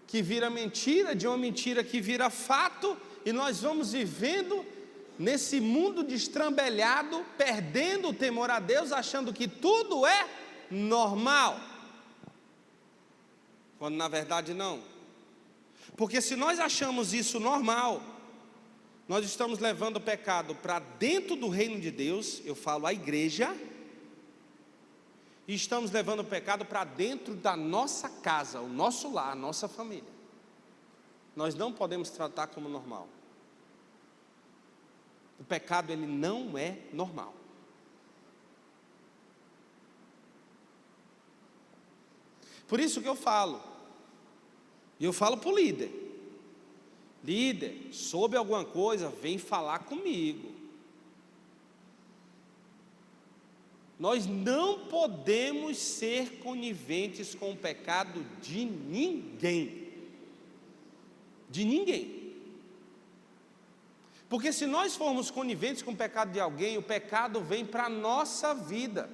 que vira mentira, de uma mentira que vira fato, e nós vamos vivendo nesse mundo destrambelhado, perdendo o temor a Deus, achando que tudo é normal, quando na verdade não. Porque se nós achamos isso normal, nós estamos levando o pecado para dentro do reino de Deus, eu falo a igreja, e estamos levando o pecado para dentro da nossa casa, o nosso lar, a nossa família. Nós não podemos tratar como normal. O pecado, ele não é normal. Por isso que eu falo, e eu falo para o líder: líder, soube alguma coisa, vem falar comigo. Nós não podemos ser coniventes com o pecado de ninguém. De ninguém. Porque se nós formos coniventes com o pecado de alguém, o pecado vem para a nossa vida.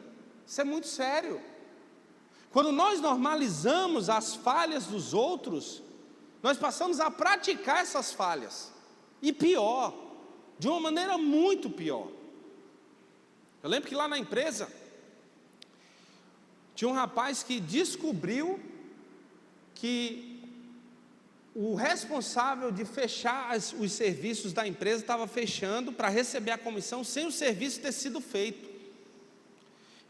Isso é muito sério. Quando nós normalizamos as falhas dos outros, nós passamos a praticar essas falhas. E pior, de uma maneira muito pior. Eu lembro que lá na empresa, tinha um rapaz que descobriu que o responsável de fechar os serviços da empresa estava fechando para receber a comissão sem o serviço ter sido feito.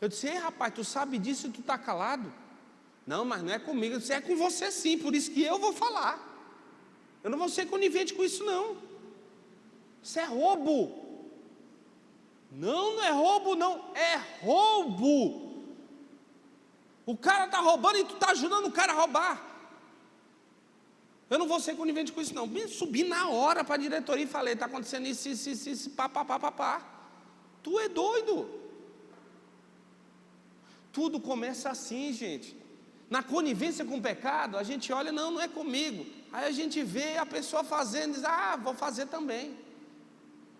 Eu disse: ei, rapaz, tu sabe disso e tu está calado? Não, mas não é comigo. Eu disse: é com você sim, por isso que eu vou falar. Eu não vou ser conivente com isso não. Isso é roubo. Não, não é roubo não, é roubo. O cara está roubando e tu está ajudando o cara a roubar. Eu não vou ser conivente com isso não. Subi na hora para a diretoria e falei: está acontecendo isso, pá. Tu é doido. Tudo começa assim, gente. Na conivência com o pecado, a gente olha: não, não é comigo. Aí a gente vê a pessoa fazendo e diz: ah, vou fazer também.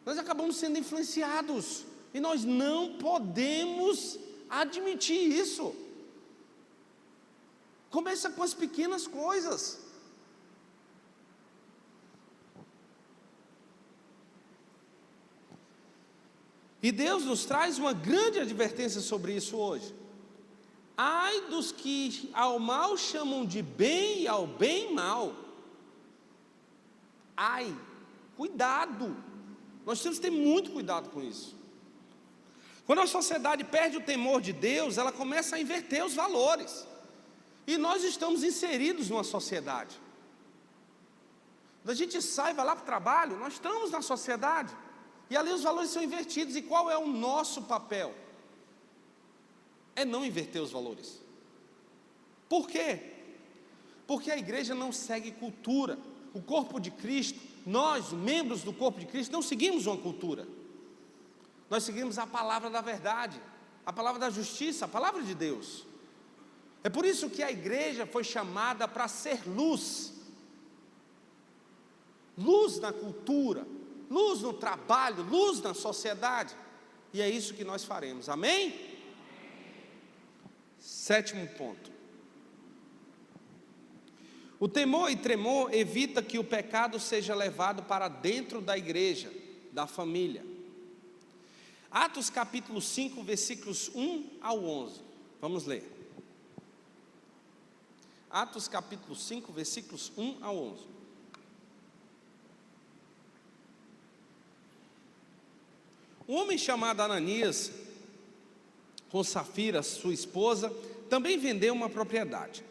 Nós acabamos sendo influenciados. E nós não podemos admitir isso. Começa com as pequenas coisas. E Deus nos traz uma grande advertência sobre isso hoje. Ai dos que ao mal chamam de bem e ao bem mal. Ai, cuidado. Nós temos que ter muito cuidado com isso. Quando a sociedade perde o temor de Deus, ela começa a inverter os valores. E nós estamos inseridos numa sociedade. Quando a gente sai, vai lá para o trabalho, nós estamos na sociedade. E ali os valores são invertidos. E qual é o nosso papel? É não inverter os valores. Por quê? Porque a igreja não segue cultura. O corpo de Cristo, nós, membros do corpo de Cristo, não seguimos uma cultura. Nós seguimos a palavra da verdade, a palavra da justiça, a palavra de Deus. É por isso que a igreja foi chamada para ser luz. Luz na cultura, luz no trabalho, luz na sociedade. E é isso que nós faremos, amém? Sétimo ponto. O temor e tremor evita que o pecado seja levado para dentro da igreja, da família. Atos capítulo 5, versículos 1 ao 11. Vamos ler. Atos capítulo 5, versículos 1 ao 11. Um homem chamado Ananias, com Safira, sua esposa, também vendeu uma propriedade.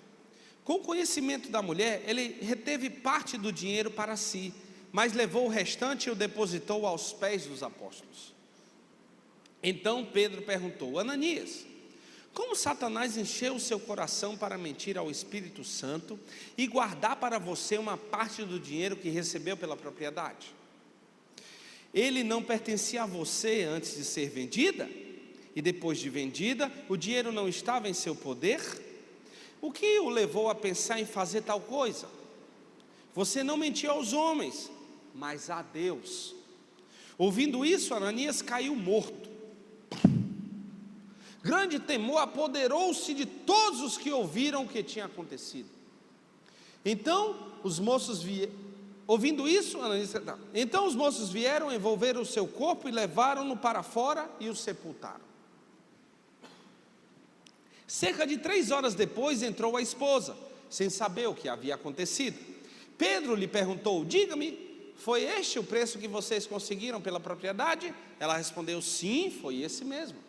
Com o conhecimento da mulher, ele reteve parte do dinheiro para si, mas levou o restante e o depositou aos pés dos apóstolos. Então Pedro perguntou: Ananias, como Satanás encheu o seu coração para mentir ao Espírito Santo e guardar para você uma parte do dinheiro que recebeu pela propriedade? Ele não pertencia a você antes de ser vendida? E depois de vendida, o dinheiro não estava em seu poder? O que o levou a pensar em fazer tal coisa? Você não mentiu aos homens, mas a Deus. Ouvindo isso, Ananias caiu morto. Grande temor apoderou-se de todos os que ouviram o que tinha acontecido. Então os moços ouvindo isso, Ananias, então os moços vieram, envolveram o seu corpo e levaram-no para fora e o sepultaram. Cerca de 3 horas depois entrou a esposa, sem saber o que havia acontecido. Pedro lhe perguntou: diga-me, foi este o preço que vocês conseguiram pela propriedade? Ela respondeu: sim, foi esse mesmo.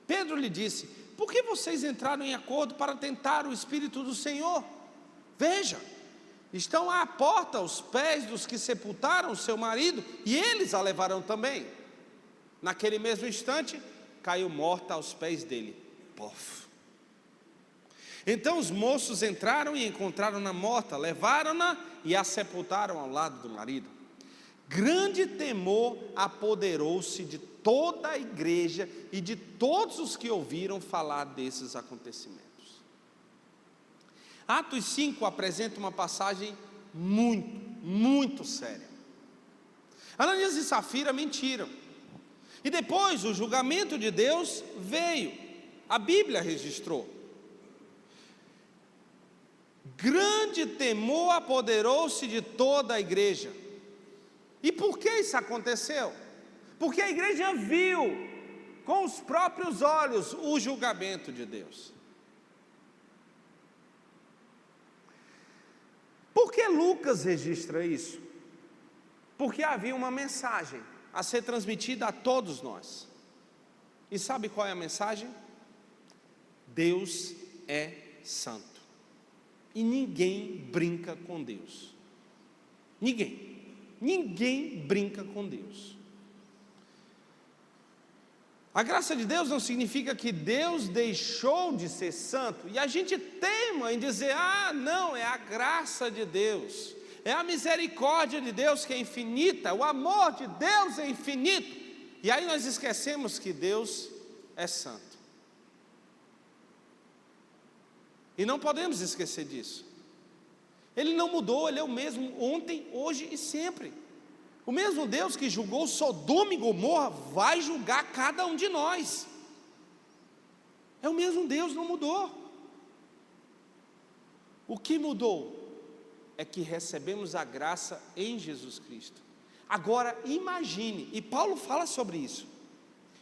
Pedro lhe disse: por que vocês entraram em acordo para tentar o Espírito do Senhor? Veja, estão à porta os pés dos que sepultaram o seu marido, e eles a levarão também. Naquele mesmo instante, caiu morta aos pés dele. Pof. Então os moços entraram e encontraram-na morta, levaram-na e a sepultaram ao lado do marido. Grande temor apoderou-se de toda a igreja e de todos os que ouviram falar desses acontecimentos. Atos 5 apresenta uma passagem muito séria. Ananias e Safira mentiram. E depois o julgamento de Deus veio. A Bíblia registrou. Grande temor apoderou-se de toda a igreja. E por que isso aconteceu? Porque a igreja viu com os próprios olhos o julgamento de Deus. Por que Lucas registra isso? Porque havia uma mensagem a ser transmitida a todos nós. E sabe qual é a mensagem? Deus é santo. E ninguém brinca com Deus. Ninguém brinca com Deus. A graça de Deus não significa que Deus deixou de ser santo, e a gente teima em dizer, não, é a graça de Deus, é a misericórdia de Deus que é infinita, o amor de Deus é infinito, e aí nós esquecemos que Deus é santo. E não podemos esquecer disso. Ele não mudou, Ele é o mesmo ontem, hoje e sempre. O mesmo Deus que julgou Sodoma e Gomorra vai julgar cada um de nós. É o mesmo Deus, não mudou. O que mudou é que recebemos a graça em Jesus Cristo. Agora imagine, e Paulo fala sobre isso,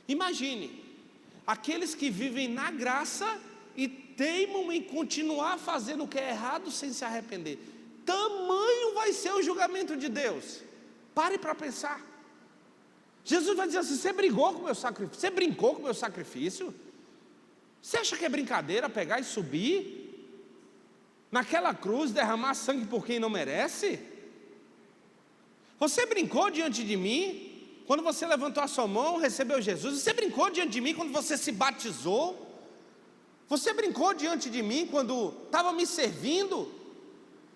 imagine aqueles que vivem na graça e teimam em continuar fazendo o que é errado sem se arrepender. Tamanho vai ser o julgamento de Deus. Pare para pensar. Jesus vai dizer assim: você brigou com o meu sacrifício? Você brincou com o meu sacrifício? Você acha que é brincadeira pegar e subir naquela cruz, derramar sangue por quem não merece? Você brincou diante de mim quando você levantou a sua mão, recebeu Jesus? Você brincou diante de mim quando você se batizou? Você brincou diante de mim quando estava me servindo,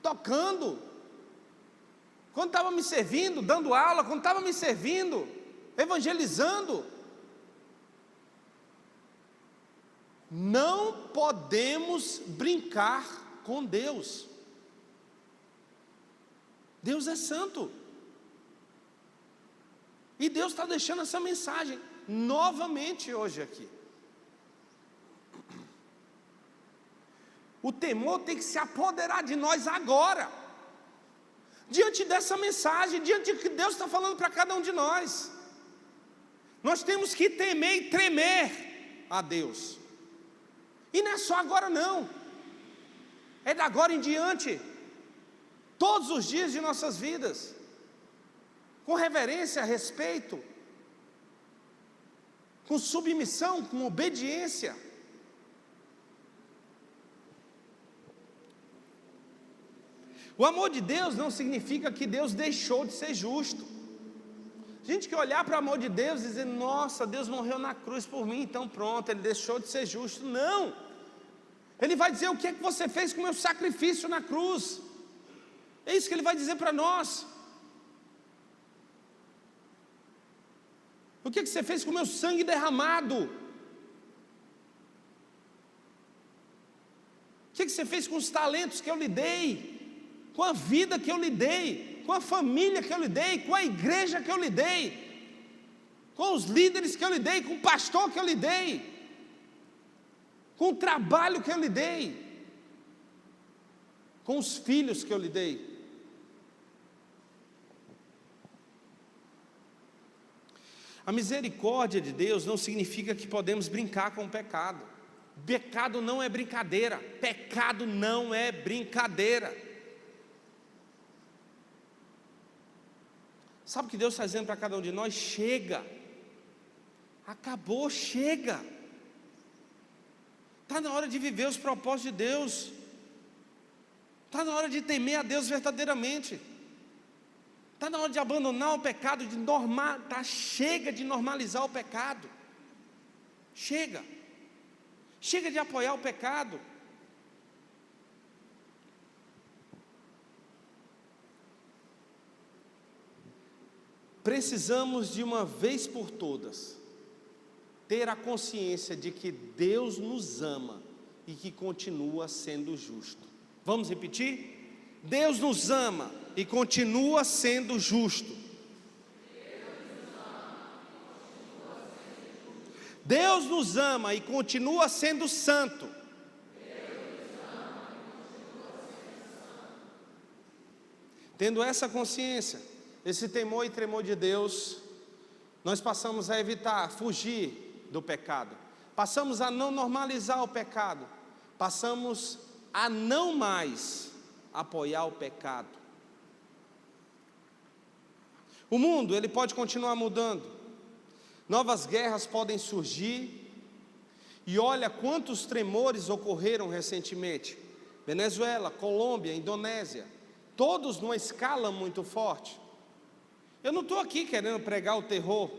tocando? Quando estava me servindo, dando aula, quando estava me servindo, evangelizando? Não podemos brincar com Deus. Deus é santo. E Deus está deixando essa mensagem novamente hoje aqui. O temor tem que se apoderar de nós agora, diante dessa mensagem, diante do que Deus está falando para cada um de nós. Nós temos que temer e tremer a Deus. E não é só agora não, é de agora em diante, todos os dias de nossas vidas, com reverência, respeito, com submissão, com obediência. O amor de Deus não significa que Deus deixou de ser justo. A gente que olhar para o amor de Deus e dizer: nossa, Deus morreu na cruz por mim, então pronto, Ele deixou de ser justo. Não, Ele vai dizer: o que é que você fez com o meu sacrifício na cruz? É isso que Ele vai dizer para nós. O que é que você fez com o meu sangue derramado? O que é que você fez com os talentos que eu lhe dei? Com a vida que eu lhe dei, com a família que eu lhe dei, com a igreja que eu lhe dei, com os líderes que eu lhe dei, com o pastor que eu lhe dei, com o trabalho que eu lhe dei, com os filhos que eu lhe dei. A misericórdia de Deus não significa que podemos brincar com o pecado. Pecado não é brincadeira, pecado não é brincadeira. Sabe o que Deus está dizendo para cada um de nós? Chega, acabou, chega. Está na hora de viver os propósitos de Deus, está na hora de temer a Deus verdadeiramente, está na hora de abandonar o pecado, chega de normalizar o pecado, chega de apoiar o pecado. Precisamos de uma vez por todas ter a consciência de que Deus nos ama e que continua sendo justo. Vamos repetir? Deus nos ama e continua sendo justo. Deus nos ama e continua sendo santo. Tendo essa consciência, esse temor e tremor de Deus, nós passamos a evitar, fugir do pecado, passamos a não normalizar o pecado, passamos a não mais apoiar o pecado. O mundo, ele pode continuar mudando, novas guerras podem surgir, E olha quantos tremores ocorreram recentemente. Venezuela, Colômbia, Indonésia, todos numa escala muito forte. Eu não estou aqui querendo pregar o terror,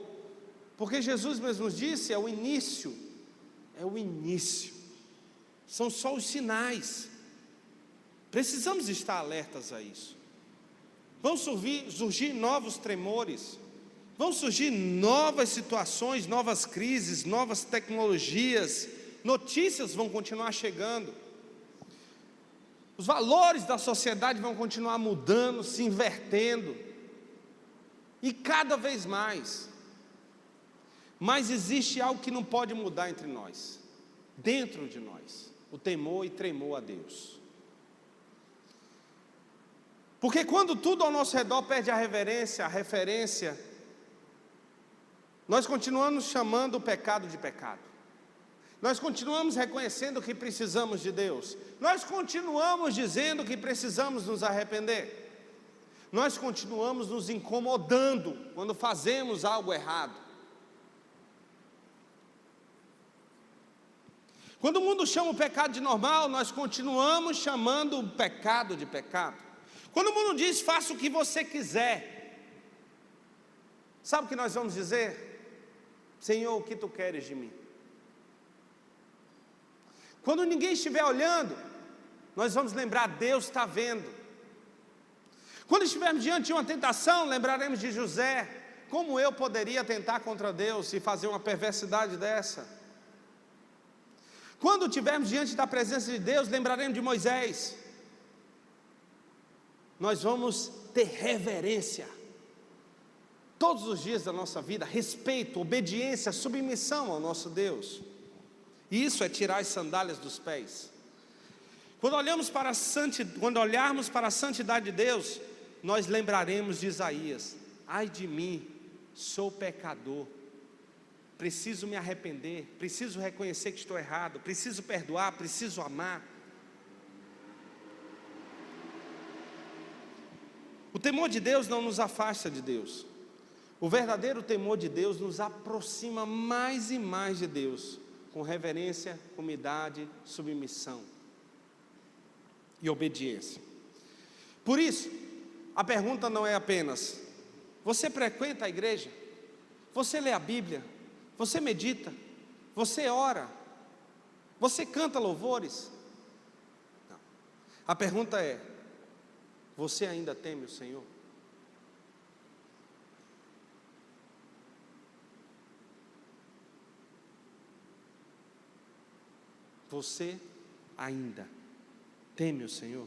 porque Jesus mesmo disse, é o início, são só os sinais. Precisamos estar alertas a isso. Vão surgir novos tremores, vão surgir novas situações, novas crises, novas tecnologias, notícias vão continuar chegando. Os valores da sociedade vão continuar mudando, se invertendo, e cada vez mais. Mas existe algo que não pode mudar entre nós, dentro de nós: o temor e tremor a Deus. Porque quando tudo ao nosso redor perde a referência, nós continuamos chamando o pecado de pecado. Nós continuamos reconhecendo que precisamos de Deus. Nós continuamos dizendo que precisamos nos arrepender. Nós continuamos nos incomodando quando fazemos algo errado. Quando o mundo chama o pecado de normal, nós continuamos chamando o pecado de pecado. Quando o mundo diz, faça o que você quiser, sabe o que nós vamos dizer? Senhor, o que tu queres de mim? Quando ninguém estiver olhando, nós vamos lembrar, Deus está vendo. Quando estivermos diante de uma tentação, lembraremos de José. Como eu poderia tentar contra Deus e fazer uma perversidade dessa? Quando estivermos diante da presença de Deus, lembraremos de Moisés. Nós vamos ter reverência todos os dias da nossa vida, respeito, obediência, submissão ao nosso Deus. E isso é tirar as sandálias dos pés. Quando olharmos para a santidade de Deus, nós lembraremos de Isaías: ai de mim, sou pecador, preciso me arrepender, preciso reconhecer que estou errado, preciso perdoar, preciso amar. O temor de Deus não nos afasta de Deus. O verdadeiro temor de Deus nos aproxima mais e mais de Deus, com reverência, humildade, submissão e obediência. Por isso, a pergunta não é apenas: você frequenta a igreja? Você lê a Bíblia? Você medita? Você ora? Você canta louvores? Não. A pergunta é: você ainda teme o Senhor? Você ainda teme o Senhor?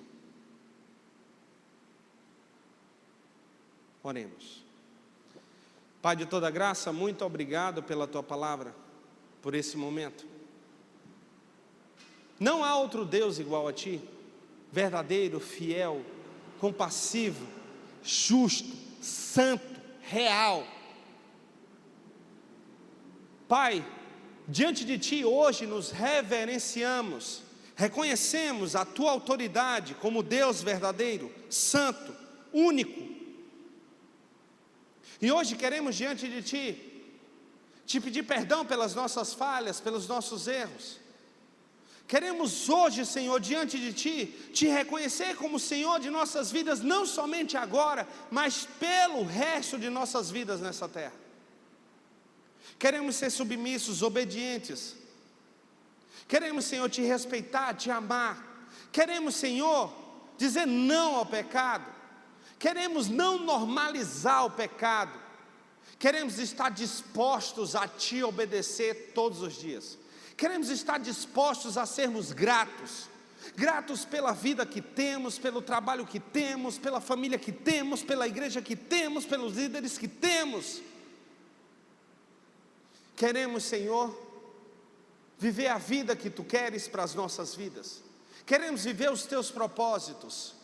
Oremos. Pai de toda graça, muito obrigado pela Tua palavra, por esse momento. Não há outro Deus igual a Ti, verdadeiro, fiel, compassivo, justo, santo, real. Pai, diante de Ti hoje nos reverenciamos, reconhecemos a Tua autoridade como Deus verdadeiro, santo, único. E hoje queremos diante de Ti, Te pedir perdão pelas nossas falhas, pelos nossos erros. Queremos hoje, Senhor, diante de Ti, Te reconhecer como Senhor de nossas vidas, não somente agora, mas pelo resto de nossas vidas nessa terra. Queremos ser submissos, obedientes. Queremos, Senhor, Te respeitar, Te amar. Queremos, Senhor, dizer não ao pecado. Queremos não normalizar o pecado. Queremos estar dispostos a Te obedecer todos os dias. Queremos estar dispostos a sermos gratos. Gratos pela vida que temos, pelo trabalho que temos, pela família que temos, pela igreja que temos, pelos líderes que temos. Queremos, Senhor, viver a vida que Tu queres para as nossas vidas. Queremos viver os Teus propósitos.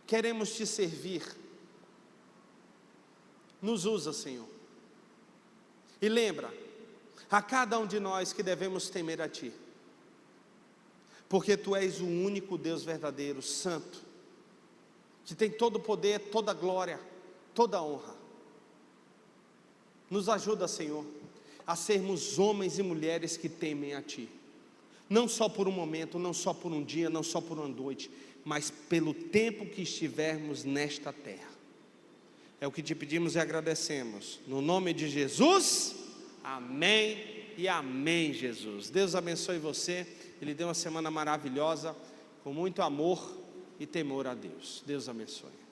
Queremos Te servir. Nos usa, Senhor. E lembra a cada um de nós que devemos temer a Ti, porque Tu és o único Deus verdadeiro, santo, que tem todo o poder, toda a glória, toda a honra. Nos ajuda, Senhor, a sermos homens e mulheres que temem a Ti, não só por um momento, não só por um dia, não só por uma noite, mas pelo tempo que estivermos nesta terra. É o que te pedimos e agradecemos, no nome de Jesus, amém e amém. Jesus, Deus abençoe você, Ele deu uma semana maravilhosa, com muito amor e temor a Deus. Deus abençoe.